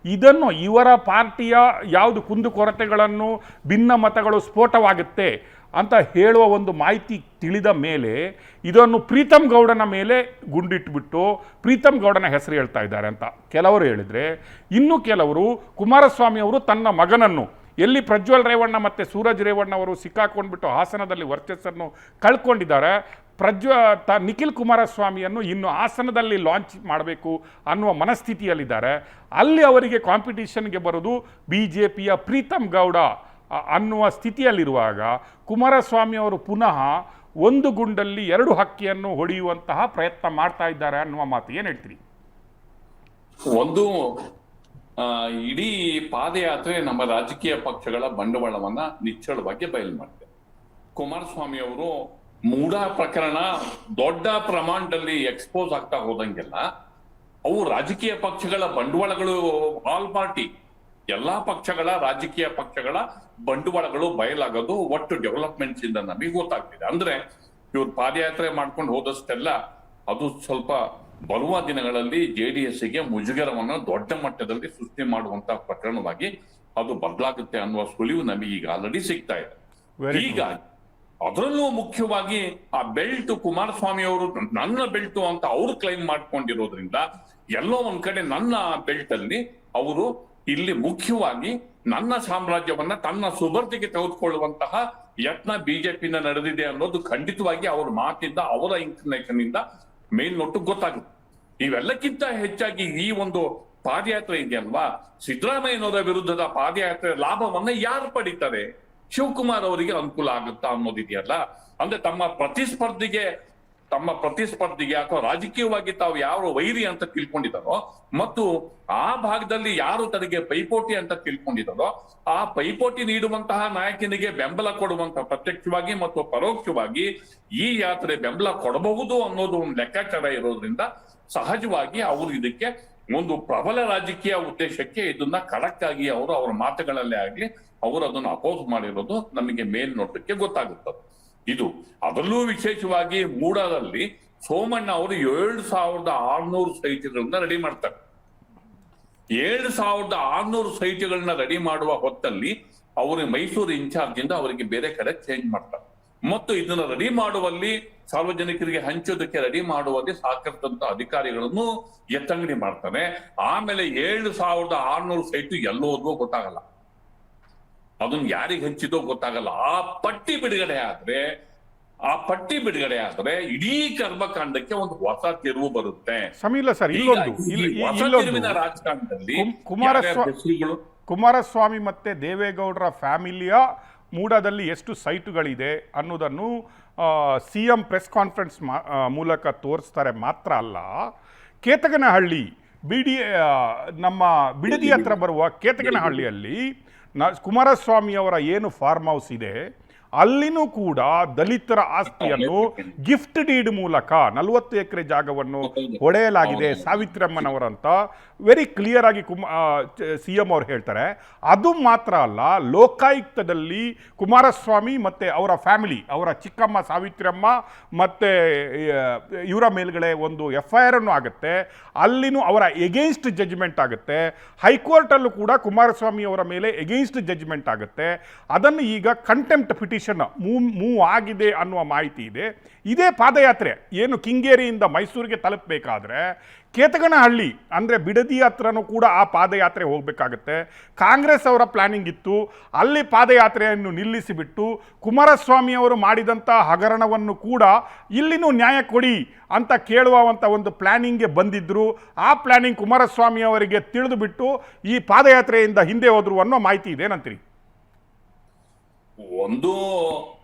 ಇದನ್ನು ಇವರ ಪಾರ್ಟಿಯ ಯಾವುದು ಕುಂದುಕೊರತೆಗಳನ್ನು, ಭಿನ್ನ ಮತಗಳು ಸ್ಫೋಟವಾಗುತ್ತೆ ಅಂತ ಹೇಳುವ ಒಂದು ಮಾಹಿತಿ ತಿಳಿದ ಮೇಲೆ ಇದನ್ನು ಪ್ರೀತಮ್ ಗೌಡನ ಮೇಲೆ ಗುಂಡಿಟ್ಬಿಟ್ಟು ಪ್ರೀತಮ್ ಗೌಡನ ಹೆಸರು ಹೇಳ್ತಾ ಇದ್ದಾರೆ ಅಂತ ಕೆಲವರು ಹೇಳಿದರೆ, ಇನ್ನು ಕೆಲವರು ಕುಮಾರಸ್ವಾಮಿ ಅವರು ತನ್ನ ಮಗನನ್ನು ಎಲ್ಲಿ ಪ್ರಜ್ವಲ್ ರೇವಣ್ಣ ಮತ್ತು ಸೂರಜ್ ರೇವಣ್ಣ ಅವರು ಸಿಕ್ಕಾಕೊಂಡ್ಬಿಟ್ಟು ಹಾಸನದಲ್ಲಿ ವರ್ಚಸ್ಸನ್ನು ಕಳ್ಕೊಂಡಿದ್ದಾರೆ, ನಿಖಿಲ್ ಕುಮಾರಸ್ವಾಮಿಯನ್ನು ಇನ್ನು ಹಾಸನದಲ್ಲಿ ಲಾಂಚ್ ಮಾಡಬೇಕು ಅನ್ನುವ ಮನಸ್ಥಿತಿಯಲ್ಲಿದ್ದಾರೆ. ಅಲ್ಲಿ ಅವರಿಗೆ ಕಾಂಪಿಟಿಷನ್ಗೆ ಬರೋದು ಬಿಜೆಪಿಯ ಪ್ರೀತಮ್ ಗೌಡ ಅನ್ನುವ ಸ್ಥಿತಿಯಲ್ಲಿರುವಾಗ ಕುಮಾರಸ್ವಾಮಿ ಅವರು ಪುನಃ ಒಂದು ಗುಂಡಲ್ಲಿ 2 ಹಕ್ಕಿಯನ್ನು ಹೊಡೆಯುವಂತಹ ಪ್ರಯತ್ನ ಮಾಡ್ತಾ ಇದ್ದಾರೆ ಅನ್ನುವ ಮಾತು ಏನು ಹೇಳ್ತೀರಿ? ಒಂದು, ಇಡೀ ಪಾದಯಾತ್ರೆ ನಮ್ಮ ರಾಜಕೀಯ ಪಕ್ಷಗಳ ಬಂಡವಾಳವನ್ನ ನಿಚ್ಚಳವಾಗಿ ಬಯಲು ಮಾಡಿದೆ. ಕುಮಾರಸ್ವಾಮಿ ಅವರು ಮೂಢ ಪ್ರಕರಣ ದೊಡ್ಡ ಪ್ರಮಾಣದಲ್ಲಿ ಎಕ್ಸ್ಪೋಸ್ ಆಗ್ತಾ ಹೋದಂಗೆಲ್ಲ ಅವು ರಾಜಕೀಯ ಪಕ್ಷಗಳ ಬಂಡವಾಳಗಳು, ಆಲ್ ಪಾರ್ಟಿ ಎಲ್ಲಾ ಪಕ್ಷಗಳ ರಾಜಕೀಯ ಪಕ್ಷಗಳ ಬಂಡವಾಳಗಳು ಬಯಲಾಗೋದು ಒಟ್ಟು ಡೆವಲಪ್ಮೆಂಟ್ಸ್ ಇಂದ ನಮಗೆ ಗೊತ್ತಾಗ್ತಿದೆ. ಅಂದ್ರೆ ಇವ್ರು ಪಾದಯಾತ್ರೆ ಮಾಡ್ಕೊಂಡು ಹೋದಷ್ಟೆಲ್ಲ ಅದು ಸ್ವಲ್ಪ ಬರುವ ದಿನಗಳಲ್ಲಿ JDS ಗೆ ಮುಜುಗರವನ್ನು ದೊಡ್ಡ ಮಟ್ಟದಲ್ಲಿ ಸೃಷ್ಟಿ ಮಾಡುವಂತಹ ಪ್ರಕರಣವಾಗಿ ಅದು ಬದಲಾಗುತ್ತೆ ಅನ್ನುವ ಸುಳಿವು ನಮಗೆ ಈಗ ಆಲ್ರೆಡಿ ಸಿಗ್ತಾ ಇದೆ. Very good. ಹೀಗಾಗಿ ಅದರಲ್ಲೂ ಮುಖ್ಯವಾಗಿ ಆ ಬೆಲ್ಟ್ ಕುಮಾರಸ್ವಾಮಿ ಅವರು ನನ್ನ ಬೆಲ್ಟ್ ಅಂತ ಅವರು ಕ್ಲೈಮ್ ಮಾಡ್ಕೊಂಡಿರೋದ್ರಿಂದ ಎಲ್ಲೋ ಒಂದ್ ಕಡೆ ನನ್ನ ಬೆಲ್ಟ್ ಅಲ್ಲಿ ಅವರು ಇಲ್ಲಿ ಮುಖ್ಯವಾಗಿ ನನ್ನ ಸಾಮ್ರಾಜ್ಯವನ್ನ ತನ್ನ ಸುಬರ್ದಿಗೆ ತೆಗೆದುಕೊಳ್ಳುವಂತಹ ಯತ್ನ ಬಿಜೆಪಿನ ನಡೆದಿದೆ ಅನ್ನೋದು ಖಂಡಿತವಾಗಿ ಅವ್ರ ಮಾತಿಂದ, ಅವರ ಇನ್ಫಾರ್ಮೇಶನ್ ಇಂದ ಮೇಲ್ನೋಟು ಗೊತ್ತಾಗುತ್ತೆ. ಇವೆಲ್ಲಕ್ಕಿಂತ ಹೆಚ್ಚಾಗಿ ಈ ಒಂದು ಪಾದಯಾತ್ರೆ ಇದೆಯಲ್ವಾ, ಸಿದ್ದರಾಮಯ್ಯನವರ ವಿರುದ್ಧದ ಪಾದಯಾತ್ರೆ ಲಾಭವನ್ನ ಯಾರು ಪಡಿತಾರೆ? ಶಿವಕುಮಾರ್ ಅವರಿಗೆ ಅನುಕೂಲ ಆಗುತ್ತಾ ಅನ್ನೋದಿದೆಯಲ್ಲ. ಅಂದ್ರೆ ತಮ್ಮ ಪ್ರತಿಸ್ಪರ್ಧಿಗೆ ಅಥವಾ ರಾಜಕೀಯವಾಗಿ ತಾವು ಯಾವ ವೈರಿ ಅಂತ ತಿಳ್ಕೊಂಡಿದ್ದಾರೋ ಮತ್ತು ಆ ಭಾಗದಲ್ಲಿ ಯಾರು ತನಗೆ ಪೈಪೋಟಿ ಅಂತ ತಿಳ್ಕೊಂಡಿದ್ದಾರೋ ಆ ಪೈಪೋಟಿ ನೀಡುವಂತಹ ನಾಯಕನಿಗೆ ಬೆಂಬಲ ಕೊಡುವಂತಹ ಪ್ರತ್ಯಕ್ಷವಾಗಿ ಮತ್ತು ಪರೋಕ್ಷವಾಗಿ ಈ ಯಾತ್ರೆ ಬೆಂಬಲ ಕೊಡಬಹುದು ಅನ್ನೋದು ಒಂದು ಲೆಕ್ಕಾಚಾರ ಇರೋದ್ರಿಂದ ಸಹಜವಾಗಿ ಅವರು ಇದಕ್ಕೆ ಒಂದು ಪ್ರಬಲ ರಾಜಕೀಯ ಉದ್ದೇಶಕ್ಕೆ ಇದನ್ನ ಖಡಕ್ ಆಗಿ ಅವರ ಮಾತುಗಳಲ್ಲೇ ಆಗ್ಲಿ ಅವರು ಅದನ್ನು ಅಪೋಸ್ ಮಾಡಿರೋದು ನಮಗೆ ಮೇಲ್ನೋಟಕ್ಕೆ ಗೊತ್ತಾಗುತ್ತದೆ. ಇದು ಅದರಲ್ಲೂ ವಿಶೇಷವಾಗಿ ಮೂಡಾದಲ್ಲಿ ಸೋಮಣ್ಣ ಅವರು 7,600 ಸೈಟ್ಗಳನ್ನ ರೆಡಿ ಮಾಡ್ತಾರೆ. 7,600 ಸೈಟ್ಗಳನ್ನ ರೆಡಿ ಮಾಡುವ ಹೊತ್ತಲ್ಲಿ ಅವರು ಮೈಸೂರು ಇನ್ಚಾರ್ಜ್ ಇಂದ ಅವರಿಗೆ ಬೇರೆ ಕಡೆ ಚೇಂಜ್ ಮಾಡ್ತಾರೆ ಮತ್ತು ಇದನ್ನ ರೆಡಿ ಮಾಡುವಲ್ಲಿ ಸಾರ್ವಜನಿಕರಿಗೆ ಹಂಚೋದಕ್ಕೆ ರೆಡಿ ಮಾಡುವಲ್ಲಿ ಸಾಕಷ್ಟಂತ ಅಧಿಕಾರಿಗಳನ್ನು ಎತ್ತಂಗಡಿ ಮಾಡ್ತಾರೆ. ಆಮೇಲೆ 7,600 ಸೈಟು ಎಲ್ಲೋದ್ರೂ ಗೊತ್ತಾಗಲ್ಲ, ಅದನ್ನ ಯಾರಿಗೆ ಹಂಚಿದೋ ಗೊತ್ತಾಗಲ್ಲ. ಆ ಪಟ್ಟಿ ಬಿಡುಗಡೆ ಆದ್ರೆ ಇಡೀ ಕರ್ಮಕಾಂಡಕ್ಕೆ ಒಂದು ಹೊಸ ತಿರುವು ಬರುತ್ತೆ. ಸಮೀಲ ಸರ್, ತಿರುವಿನ ರಾಜಕಾರಣದಲ್ಲಿ ಕುಮಾರಸ್ವಾಮಿ ಮತ್ತೆ ದೇವೇಗೌಡರ ಫ್ಯಾಮಿಲಿಯ ಮೂಡಾದಲ್ಲಿ ಎಷ್ಟು ಸೈಟುಗಳಿದೆ ಅನ್ನೋದನ್ನು CM ಪ್ರೆಸ್ ಕಾನ್ಫರೆನ್ಸ್ ಮೂಲಕ ತೋರಿಸ್ತಾರೆ. ಮಾತ್ರ ಅಲ್ಲ, ಕೇತಗನಹಳ್ಳಿ ನಮ್ಮ ಬಿಡದಿ ಹತ್ರ ಬರುವ ಕೇತಗನಹಳ್ಳಿಯಲ್ಲಿ ಕುಮಾರಸ್ವಾಮಿ ಅವರ ಏನು ಫಾರ್ಮ್ ಹೌಸ್ ಇದೆ ಅಲ್ಲಿನೂ ಕೂಡ ದಲಿತರ ಆಸ್ತಿಯನ್ನು ಗಿಫ್ಟ್ ಡೀಡ್ ಮೂಲಕ 40 ಎಕರೆ ಜಾಗವನ್ನು ಒಡೆಯಲಾಗಿದೆ ಸಾವಿತ್ರಮ್ಮನವರಂತ ವೆರಿ ಕ್ಲಿಯರ್ ಆಗಿ CM ಅವ್ರು ಹೇಳ್ತಾರೆ. ಅದು ಮಾತ್ರ ಅಲ್ಲ, ಲೋಕಾಯುಕ್ತದಲ್ಲಿ ಕುಮಾರಸ್ವಾಮಿ ಮತ್ತು ಅವರ ಫ್ಯಾಮಿಲಿ, ಅವರ ಚಿಕ್ಕಮ್ಮ ಸಾವಿತ್ರಮ್ಮ ಮತ್ತು ಇವರ ಮೇಲ್ಗಡೆ ಒಂದು FIR ಅನ್ನು ಆಗುತ್ತೆ. ಅಲ್ಲಿನೂ ಅವರ ಎಗೇನ್ಸ್ಟ್ ಜಡ್ಜ್ಮೆಂಟ್ ಆಗುತ್ತೆ. ಹೈಕೋರ್ಟಲ್ಲೂ ಕೂಡ ಕುಮಾರಸ್ವಾಮಿ ಅವರ ಮೇಲೆ ಎಗೇನ್ಸ್ಟ್ ಜಡ್ಜ್ಮೆಂಟ್ ಆಗುತ್ತೆ. ಅದನ್ನು ಈಗ ಕಂಟೆಂಪ್ಟ್ ಪಿಟಿಷನ್ ಮೂವ್ ಆಗಿದೆ ಅನ್ನುವ ಮಾಹಿತಿ ಇದೆ. ಇದೇ ಪಾದಯಾತ್ರೆ ಏನು ಕಿಂಗೇರಿಯಿಂದ ಮೈಸೂರಿಗೆ ತಲುಪಬೇಕಾದ್ರೆ ಕೇತಗನಹಳ್ಳಿ ಅಂದರೆ ಬಿಡದಿ ಹತ್ರನೂ ಕೂಡ ಆ ಪಾದಯಾತ್ರೆ ಹೋಗಬೇಕಾಗತ್ತೆ. ಕಾಂಗ್ರೆಸ್ ಅವರ ಪ್ಲಾನಿಂಗ್ ಇತ್ತು ಅಲ್ಲಿ ಪಾದಯಾತ್ರೆಯನ್ನು ನಿಲ್ಲಿಸಿಬಿಟ್ಟು ಕುಮಾರಸ್ವಾಮಿ ಅವರು ಮಾಡಿದಂಥ ಹಗರಣವನ್ನು ಕೂಡ ಇಲ್ಲಿನೂ ನ್ಯಾಯ ಕೊಡಿ ಅಂತ ಕೇಳುವಂಥ ಒಂದು ಪ್ಲಾನಿಂಗ್ಗೆ ಬಂದಿದ್ದರು. ಆ ಪ್ಲಾನಿಂಗ್ ಕುಮಾರಸ್ವಾಮಿ ಅವರಿಗೆ ತಿಳಿದು ಬಿಟ್ಟು ಈ ಪಾದಯಾತ್ರೆಯಿಂದ ಹಿಂದೆ ಹೋದ್ರು ಅನ್ನೋ ಮಾಹಿತಿ ಇದೆ ಏನಂತೀರಿ? ಒಂದು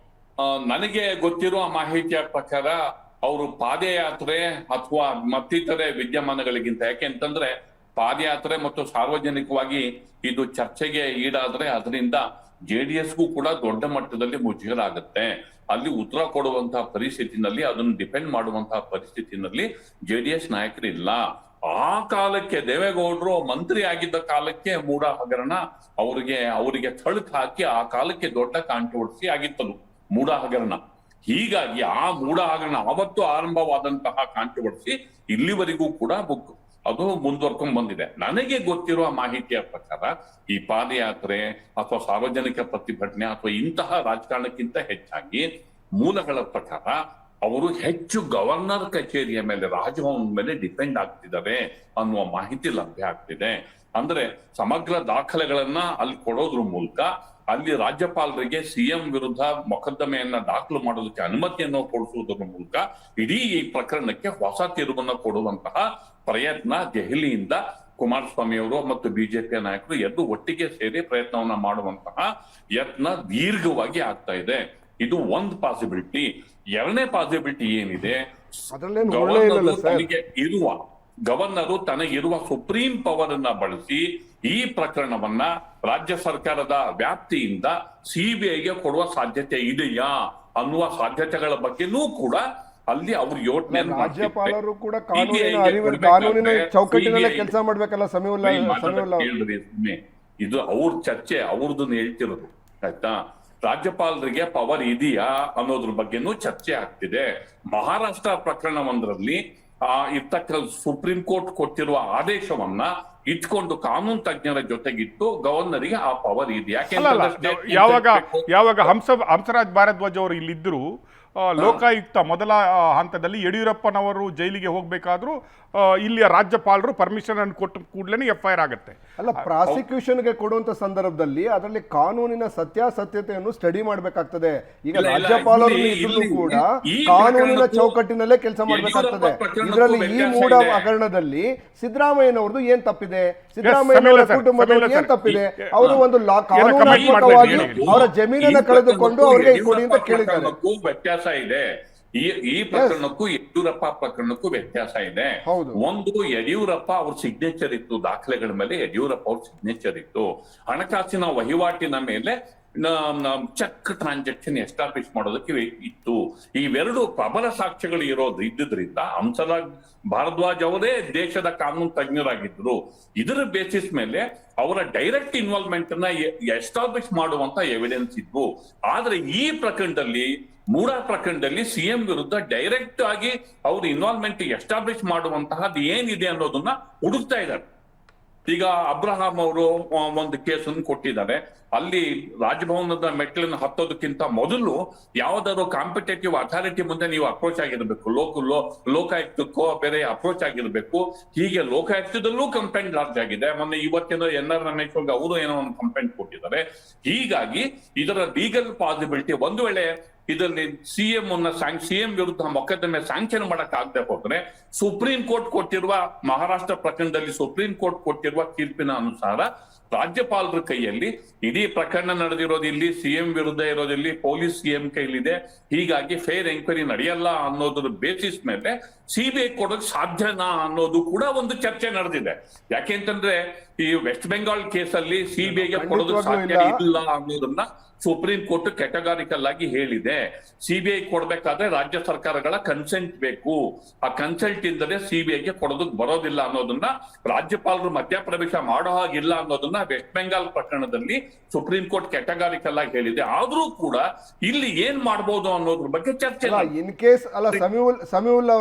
ನನಗೆ ಗೊತ್ತಿರುವ ಮಾಹಿತಿಯ ಪ್ರಕಾರ ಅವರು ಪಾದಯಾತ್ರೆ ಅಥವಾ ಮತ್ತಿತರೆ ವಿದ್ಯಮಾನಗಳಿಗಿಂತ, ಯಾಕೆಂತಂದ್ರೆ ಪಾದಯಾತ್ರೆ ಮತ್ತು ಸಾರ್ವಜನಿಕವಾಗಿ ಇದು ಚರ್ಚೆಗೆ ಈಡಾದ್ರೆ ಅದರಿಂದ JDSಗೂ ಕೂಡ ದೊಡ್ಡ ಮಟ್ಟದಲ್ಲಿ ಮುಜುಗರ ಆಗುತ್ತೆ. ಅಲ್ಲಿ ಉತ್ತರ ಕೊಡುವಂತಹ ಪರಿಸ್ಥಿತಿನಲ್ಲಿ, ಅದನ್ನು ಡಿಪೆಂಡ್ ಮಾಡುವಂತಹ ಪರಿಸ್ಥಿತಿನಲ್ಲಿ JDS ನಾಯಕರಿಲ್ಲ. ಆ ಕಾಲಕ್ಕೆ ದೇವೇಗೌಡರು ಮಂತ್ರಿ ಆಗಿದ್ದ ಕಾಲಕ್ಕೆ ಮೂಡ ಹಗರಣ ಅವರಿಗೆ ಥಳಕ್ ಹಾಕಿ ಆ ಕಾಲಕ್ಕೆ ದೊಡ್ಡ ಕಾಂಟ್ರವರ್ಸಿ ಆಗಿತ್ತದು ಮೂಡ ಹಗರಣ. ಹೀಗಾಗಿ ಆ ಮೂಡ ಹಗರಣ ಅವತ್ತು ಆರಂಭವಾದಂತಹ ಕಾಂಟ್ರವರ್ಸಿ ಇಲ್ಲಿವರೆಗೂ ಕೂಡ ಅದು ಮುಂದುವರ್ಕೊಂಡ್ ಬಂದಿದೆ. ನನಗೆ ಗೊತ್ತಿರುವ ಮಾಹಿತಿಯ ಪ್ರಕಾರ ಈ ಪಾದಯಾತ್ರೆ ಅಥವಾ ಸಾರ್ವಜನಿಕ ಪ್ರತಿಭಟನೆ ಅಥವಾ ಇಂತಹ ರಾಜಕಾರಣಕ್ಕಿಂತ ಹೆಚ್ಚಾಗಿ ಮೂಲಗಳ ಪ್ರಕಾರ ಅವರು ಹೆಚ್ಚು ಗವರ್ನರ್ ಕಚೇರಿಯ ಮೇಲೆ, ರಾಜಭವನದ ಮೇಲೆ ಡಿಪೆಂಡ್ ಆಗ್ತಿದ್ದಾರೆ ಅನ್ನುವ ಮಾಹಿತಿ ಲಭ್ಯ ಆಗ್ತಿದೆ. ಅಂದ್ರೆ ಸಮಗ್ರ ದಾಖಲೆಗಳನ್ನ ಅಲ್ಲಿ ಕೊಡೋದ್ರ ಮೂಲಕ ಅಲ್ಲಿ ರಾಜ್ಯಪಾಲರಿಗೆ CM ವಿರುದ್ಧ ಮೊಕದ್ದಮೆಯನ್ನ ದಾಖಲು ಮಾಡೋದಕ್ಕೆ ಅನುಮತಿಯನ್ನು ಕೊಡಿಸುವುದರ ಮೂಲಕ ಇಡೀ ಈ ಪ್ರಕರಣಕ್ಕೆ ಹೊಸ ತಿರುವನ್ನು ಕೊಡುವಂತಹ ಪ್ರಯತ್ನ ದೆಹಲಿಯಿಂದ ಕುಮಾರಸ್ವಾಮಿ ಅವರು ಮತ್ತು ಬಿಜೆಪಿಯ ನಾಯಕರು ಎದ್ದು ಒಟ್ಟಿಗೆ ಸೇರಿ ಪ್ರಯತ್ನವನ್ನ ಮಾಡುವಂತಹ ಯತ್ನ ದೀರ್ಘವಾಗಿ ಆಗ್ತಾ ಇದೆ. ಇದು ಒಂದು ಪಾಸಿಬಿಲಿಟಿ. ಎರಡನೇ ಪಾಸಿಬಿಲಿಟಿ ಏನಿದೆ, ಗವರ್ನರು ತನಗಿರುವ ಸುಪ್ರೀಂ ಪವರ್ ಅನ್ನ ಬಳಸಿ ಈ ಪ್ರಕರಣವನ್ನ ರಾಜ್ಯ ಸರ್ಕಾರದ ವ್ಯಾಪ್ತಿಯಿಂದ CBIಗೆ ಕೊಡುವ ಸಾಧ್ಯತೆ ಇದೆಯಾ ಅನ್ನುವ ಸಾಧ್ಯತೆಗಳ ಬಗ್ಗೆನೂ ಕೂಡ ಅಲ್ಲಿ ಅವರು ಯೋಚನೆ ರಾಜ್ಯಪಾಲರು ಕೂಡ ಕಾನೂನಿನ ಚೌಕಟ್ಟಿನಲ್ಲೇ ಕೆಲಸ ಮಾಡ್ಬೇಕಲ್ಲ. ಇದು ಅವ್ರ ಚರ್ಚೆ, ಅವ್ರದನ್ನ ಹೇಳ್ತಿರೋದು ಆಯ್ತಾ. ರಾಜ್ಯಪಾಲರಿಗೆ ಪವರ್ ಇದೆಯಾ ಅನ್ನೋದ್ರ ಬಗ್ಗೆನೂ ಚರ್ಚೆ ಆಗ್ತಿದೆ. ಮಹಾರಾಷ್ಟ್ರ ಪ್ರಕರಣ ಒಂದರಲ್ಲಿ ಇರ್ತಕ್ಕ ಸುಪ್ರೀಂ ಕೋರ್ಟ್ ಕೊಟ್ಟಿರುವ ಆದೇಶವನ್ನ ಇಟ್ಕೊಂಡು ಕಾನೂನು ತಜ್ಞರ ಜೊತೆಗಿಟ್ಟು ಗವರ್ನರ್ಗೆ ಆ ಪವರ್ ಇದೆ. ಅಲ್ಲ ಯಾವಾಗ ಹಂಸರಾಜ್ ಭಾರದ್ವಾಜ್ ಅವರು ಇಲ್ಲಿದ್ದರು, ಲೋಕಾಯುಕ್ತ ಮೊದಲ ಹಂತದಲ್ಲಿ ಯಡಿಯೂರಪ್ಪನವರು ಜೈಲಿಗೆ ಹೋಗ್ಬೇಕಾದ್ರೂ ಇಲ್ಲಿಯ ರಾಜ್ಯಪಾಲರು ಪರ್ಮಿಷನ್ ಅನ್ನು ಕೊಟ್ಟ ಕೂಡಲೇ FIR ಆಗುತ್ತೆ. ಅಲ್ಲ, ಪ್ರಾಸಿಕ್ಯೂಷನ್ಗೆ ಕೊಡುವಂತ ಸಂದರ್ಭದಲ್ಲಿ ಅದರಲ್ಲಿ ಕಾನೂನಿನ ಸತ್ಯಾಸತ್ಯತೆಯನ್ನು ಸ್ಟಡಿ ಮಾಡಬೇಕಾಗ್ತದೆ. ಈಗ ರಾಜ್ಯಪಾಲರು ಇದ್ರೂ ಕೂಡ ಕಾನೂನಿನ ಚೌಕಟ್ಟಿನಲ್ಲೇ ಕೆಲಸ ಮಾಡಬೇಕಾಗ್ತದೆ. ಇದರಲ್ಲಿ ಈ ಮೂಢ ಹಗರಣದಲ್ಲಿ ಸಿದ್ದರಾಮಯ್ಯನವ್ರದ್ದು ಏನ್ ತಪ್ಪಿದೆ, ಸಿದ್ದರಾಮಯ್ಯನವರ ಕುಟುಂಬದವ್ರದ್ದು ಏನ್ ತಪ್ಪಿದೆ? ಅವರು ಒಂದು ಕಾನೂನಾತ್ಮಕವಾಗಿ ಅವರ ಜಮೀನನ್ನ ಕಳೆದುಕೊಂಡು ಅವರಿಗೆ ಕೊಡಿ ಅಂತ ಕೇಳಿದ್ದಾರೆ. ವ್ಯತ್ಯಾಸ ಇದೆ. ಈ ಪ್ರಕರಣಕ್ಕೂ ಯಡಿಯೂರಪ್ಪ ಪ್ರಕರಣಕ್ಕೂ ವ್ಯತ್ಯಾಸ ಇದೆ. ಒಂದು, ಯಡಿಯೂರಪ್ಪ ಅವ್ರ ಸಿಗ್ನೇಚರ್ ಇತ್ತು, ದಾಖಲೆಗಳ ಮೇಲೆ ಯಡಿಯೂರಪ್ಪ ಅವ್ರ ಸಿಗ್ನೇಚರ್ ಇತ್ತು, ಹಣಕಾಸಿನ ವಹಿವಾಟಿನ ಮೇಲೆ ಚೆಕ್ ಟ್ರಾನ್ಸಾಕ್ಷನ್ ಎಸ್ಟಾಬ್ಲಿಷ್ ಮಾಡೋದಕ್ಕೆ ಇತ್ತು. ಇವೆರಡು ಪ್ರಬಲ ಸಾಕ್ಷ್ಯಗಳು ಇದ್ದುದ್ರಿಂದ ಹಂಸರಾಜ್ ಭಾರದ್ವಾಜ್ ಅವರೇ ದೇಶದ ಕಾನೂನು ತಜ್ಞರಾಗಿದ್ರು. ಇದರ ಬೇಸಿಸ್ ಮೇಲೆ ಅವರ ಡೈರೆಕ್ಟ್ ಇನ್ವಾಲ್ವ್ಮೆಂಟ್ ಅನ್ನ ಎಸ್ಟಾಬ್ಲಿಷ್ ಮಾಡುವಂತ ಎವಿಡೆನ್ಸ್ ಇದ್ವು. ಆದ್ರೆ ಈ ಪ್ರಕರಣದಲ್ಲಿ, ಮೂಡಾ ಪ್ರಕರಣದಲ್ಲಿ ಸಿಎಂ ವಿರುದ್ಧ ಡೈರೆಕ್ಟ್ ಆಗಿ ಅವ್ರ ಇನ್ವಾಲ್ವ್ಮೆಂಟ್ ಎಸ್ಟಾಬ್ಲಿಷ್ ಮಾಡುವಂತಹದ್ದು ಏನಿದೆ ಅನ್ನೋದನ್ನ ಹುಡುಕ್ತಾ ಇದ್ದಾರೆ. ಈಗ ಅಬ್ರಹಾಂ ಅವರು ಒಂದು ಕೇಸನ್ನು ಕೊಟ್ಟಿದ್ದಾರೆ. ಅಲ್ಲಿ ರಾಜಭವನದ ಮೆಟ್ಲನ್ನು ಹತ್ತೋದಕ್ಕಿಂತ ಮೊದಲು ಯಾವ್ದಾದ್ರು ಕಾಂಪಿಟೇಟಿವ್ ಅಥಾರಿಟಿ ಮುಂದೆ ನೀವು ಅಪ್ರೋಚ್ ಆಗಿರ್ಬೇಕು, ಲೋಕಾಯುಕ್ತಕ್ಕೋ ಬೇರೆ ಅಪ್ರೋಚ್ ಆಗಿರ್ಬೇಕು. ಹೀಗೆ ಲೋಕಾಯುಕ್ತದಲ್ಲೂ ಕಂಪ್ಲೇಂಟ್ ಲಾರ್ಜ್ ಆಗಿದೆ. ಮೊನ್ನೆ ಇವತ್ತಿನ NR ರಮೇಶ್ ಅವರು ಏನೋ ಒಂದು ಕಂಪ್ಲೇಂಟ್ ಕೊಟ್ಟಿದ್ದಾರೆ. ಹೀಗಾಗಿ ಇದರ ಲೀಗಲ್ ಪಾಸಿಬಿಲಿಟಿ, ಒಂದು ವೇಳೆ ಇದರಲ್ಲಿ ಸಿಎಂ ವಿರುದ್ಧ ಮೊಕದ್ದಮೆ ಸ್ಯಾಂಕ್ಷನ್ ಮಾಡಕ್ ಆಗದೆ ಹೋದ್ರೆ, ಸುಪ್ರೀಂ ಕೋರ್ಟ್ ಕೊಟ್ಟಿರುವ ಮಹಾರಾಷ್ಟ್ರ ಪ್ರಕರಣದಲ್ಲಿ ಸುಪ್ರೀಂ ಕೋರ್ಟ್ ಕೊಟ್ಟಿರುವ ತೀರ್ಪಿನ ಅನುಸಾರ ರಾಜ್ಯಪಾಲರ ಕೈಯಲ್ಲಿ ಇಡೀ ಪ್ರಕರಣ ನಡೆದಿರೋದು, ಇಲ್ಲಿ ಸಿಎಂ ವಿರುದ್ಧ ಇರೋದಿಲ್ಲಿ ಪೊಲೀಸ್ ಸಿಎಂ ಕೈಲಿದೆ. ಹೀಗಾಗಿ ಫೇರ್ ಎಂಕ್ವೈರಿ ನಡೆಯಲ್ಲ ಅನ್ನೋದ್ರ ಬೇಸಿಸ್ ಮೇಲೆ CBI ಕೊಡೋಕೆ ಸಾಧ್ಯನಾ ಅನ್ನೋದು ಕೂಡ ಒಂದು ಚರ್ಚೆ ನಡೆದಿದೆ. ಯಾಕೆಂತಂದ್ರೆ ಈ ವೆಸ್ಟ್ ಬೆಂಗಾಲ್ ಕೇಸಲ್ಲಿ CBIಗೆ ಕೊಡೋದಕ್ಕೆ ಸಾಧ್ಯ ಇಲ್ಲ ಅನ್ನೋದನ್ನ ಸುಪ್ರೀಂ ಕೋರ್ಟ್ ಕೆಟಗಾರಿಕಲ್ ಆಗಿ ಹೇಳಿದೆ. CBI ಕೊಡ್ಬೇಕಾದ್ರೆ ರಾಜ್ಯ ಸರ್ಕಾರಗಳ ಕನ್ಸೆಂಟ್ ಬೇಕು. ಆ ಕನ್ಸೆಂಟ್ ಇಲ್ಲದೆ CBIಗೆ ಕೊಡೋದಕ್ಕೆ ಬರೋದಿಲ್ಲ ಅನ್ನೋದನ್ನ, ರಾಜ್ಯಪಾಲರು ಮಧ್ಯಪ್ರವೇಶ ಮಾಡೋ ಹಾಗಿಲ್ಲ ಅನ್ನೋದನ್ನ ವೆಸ್ಟ್ ಬೆಂಗಾಲ್ ಪ್ರಕರಣದಲ್ಲಿ ಸುಪ್ರೀಂ ಕೋರ್ಟ್ ಕೆಟಗಾರಿಕಲ್ ಆಗಿ ಹೇಳಿದೆ. ಆದ್ರೂ ಕೂಡ ಇಲ್ಲಿ ಏನ್ ಮಾಡ್ಬೋದು ಅನ್ನೋದ್ರ ಬಗ್ಗೆ ಚರ್ಚೆ. ಇನ್ ಕೇಸ್ ಅಲ್ಲ, ಸಮೀವುಲ್ಲಾ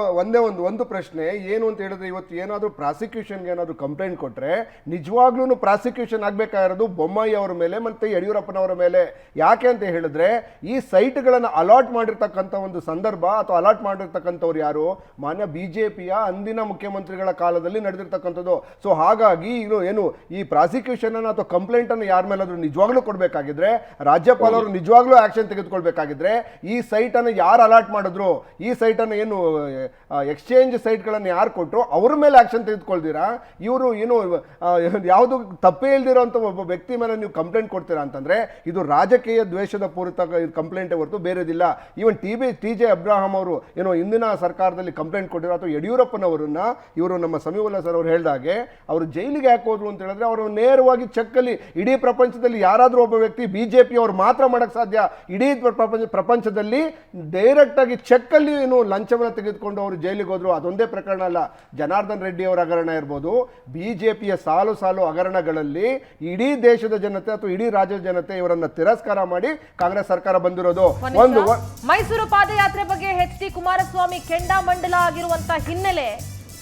ಒಂದು ಪ್ರಶ್ನೆ ಏನು ಅಂತ ಹೇಳಿದ್ರೆ, ಇವತ್ತು ಏನಾದ್ರು ಪ್ರಾಸಿಕ್ಯೂಷನ್ಗೆ ಏನಾದ್ರು ಕಂಪ್ಲೇಂಟ್ ಕೊಟ್ರೆ ನಿಜವಾಗ್ಲೂ ಪ್ರಾಸಿಕ್ಯೂಷನ್ ಆಗ್ಬೇಕಾಗಿರೋದು ಬೊಮ್ಮಾಯಿ ಅವರ ಮೇಲೆ ಮತ್ತೆ ಯಡಿಯೂರಪ್ಪನವರ ಮೇಲೆ. ಯಾಕೆ ಅಂತ ಹೇಳಿದ್ರೆ, ಈ ಸೈಟ್ಗಳನ್ನ ಅಲಾಟ್ ಮಾಡಿರ್ತಕ್ಕಂಥ ಒಂದು ಸಂದರ್ಭ ಅಥವಾ ಅಲಾಟ್ ಮಾಡಿರ್ತಕ್ಕಂಥವ್ರು ಯಾರು? ಮಾನ್ಯ BJPಯ ಅಂದಿನ ಮುಖ್ಯಮಂತ್ರಿಗಳ ಕಾಲದಲ್ಲಿ ನಡೆದಿರ್ತಕ್ಕಂಥದ್ದು. ಸೊ ಹಾಗಾಗಿ ಏನು ಈ ಪ್ರಾಸಿಕ್ಯೂಷನ್ ಅನ್ನ ಅಥವಾ ಕಂಪ್ಲೇಂಟ್ ಅನ್ನು ಯಾರ ಮೇಲಾದ್ರೂ ನಿಜವಾಗ್ಲೂ ಕೊಡ್ಬೇಕಾಗಿದ್ರೆ, ರಾಜ್ಯಪಾಲರು ನಿಜವಾಗ್ಲೂ ಆಕ್ಷನ್ ತೆಗೆದುಕೊಳ್ಬೇಕಾಗಿದ್ರೆ, ಈ ಸೈಟ್ ಅನ್ನು ಯಾರು ಅಲಾಟ್ ಮಾಡಿದ್ರು, ಈ ಸೈಟ್ ಅನ್ನು ಏನು ಎಕ್ಸ್ಚೇಂಜ್ ಸೈಟ್ಗಳನ್ನು ಯಾರು ಕೊಟ್ಟರು ಅವ್ರ ಮೇಲೆ ಆಕ್ಷನ್ ತೆಗೆದುಕೊಳ್ತೀರಾ? ಇವರು ಏನು ಯಾವುದು ತಪ್ಪೇ ಇಲ್ದಿರೋಂಥ ಒಬ್ಬ ವ್ಯಕ್ತಿ ಮೇಲೆ ನೀವು ಕಂಪ್ಲೇಂಟ್ ಕೊಡ್ತೀರಾ ಅಂತಂದ್ರೆ ಇದು ರಾಜಕೀಯ ದ್ವೇಷದ ಪೂರಿತ ಕಂಪ್ಲೇಂಟೇ ಹೊರತು ಬೇರೆದಿಲ್ಲ. ಈವನ್ TJ ಅಬ್ರಹಾಂ ಅವರು ಏನೋ ಹಿಂದಿನ ಸರ್ಕಾರದಲ್ಲಿ ಕಂಪ್ಲೇಂಟ್ ಕೊಟ್ಟಿರೋ, ಅಥವಾ ಯಡಿಯೂರಪ್ಪನವರನ್ನ ಇವರು ನಮ್ಮ ಸಮೀವುಲ್ಲಾ ಸರ್ ಅವರು ಹೇಳಿದಾಗೆ ಅವರು ಜೈಲಿಗೆ ಯಾಕೆ ಹೋದ್ರು ಅಂತ ಹೇಳಿದ್ರೆ, ಅವರು ನೇರವಾಗಿ ಚೆಕ್ಕಲ್ಲಿ ಇಡೀ ಪ್ರಪಂಚದಲ್ಲಿ ಯಾರಾದರೂ ಒಬ್ಬ ವ್ಯಕ್ತಿ BJP ಅವರು ಮಾತ್ರ ಮಾಡಕ್ ಸಾಧ್ಯ. ಇಡೀ ಪ್ರಪಂಚದಲ್ಲಿ ಡೈರೆಕ್ಟ್ ಆಗಿ ಚೆಕ್ಕಲ್ಲಿ ಏನು ಲಂಚವನ್ನು ತೆಗೆದುಕೊಂಡು ಅವರು ಜೈಲಿಗೆ ಹೋದ್ರು. ಅದೊಂದೇ ಪ್ರಕರಣ ಅಲ್ಲ, ಜನಾರ್ದನ್ ರೆಡ್ಡಿ ಅವರ ಹಗರಣ ಇರ್ಬೋದು, BJPಯ ಸಾಲು ಹಗರಣಗಳಲ್ಲಿ ಇಡೀ ದೇಶದ ಜನತೆ ಅಥವಾ ಇಡೀ ರಾಜ್ಯದ ಜನತೆ ಇವರನ್ನ ತಿರಸ್ಕಾರ ಮಾಡಿ ಕಾಂಗ್ರೆಸ್ ಸರ್ಕಾರ ಬಂದಿರೋದು. ಮೈಸೂರು ಪಾದಯಾತ್ರೆ ಬಗ್ಗೆ HD ಕುಮಾರಸ್ವಾಮಿ ಕೆಂಡಾಮಂಡಲ ಆಗಿರುವಂತ ಹಿನ್ನೆಲೆ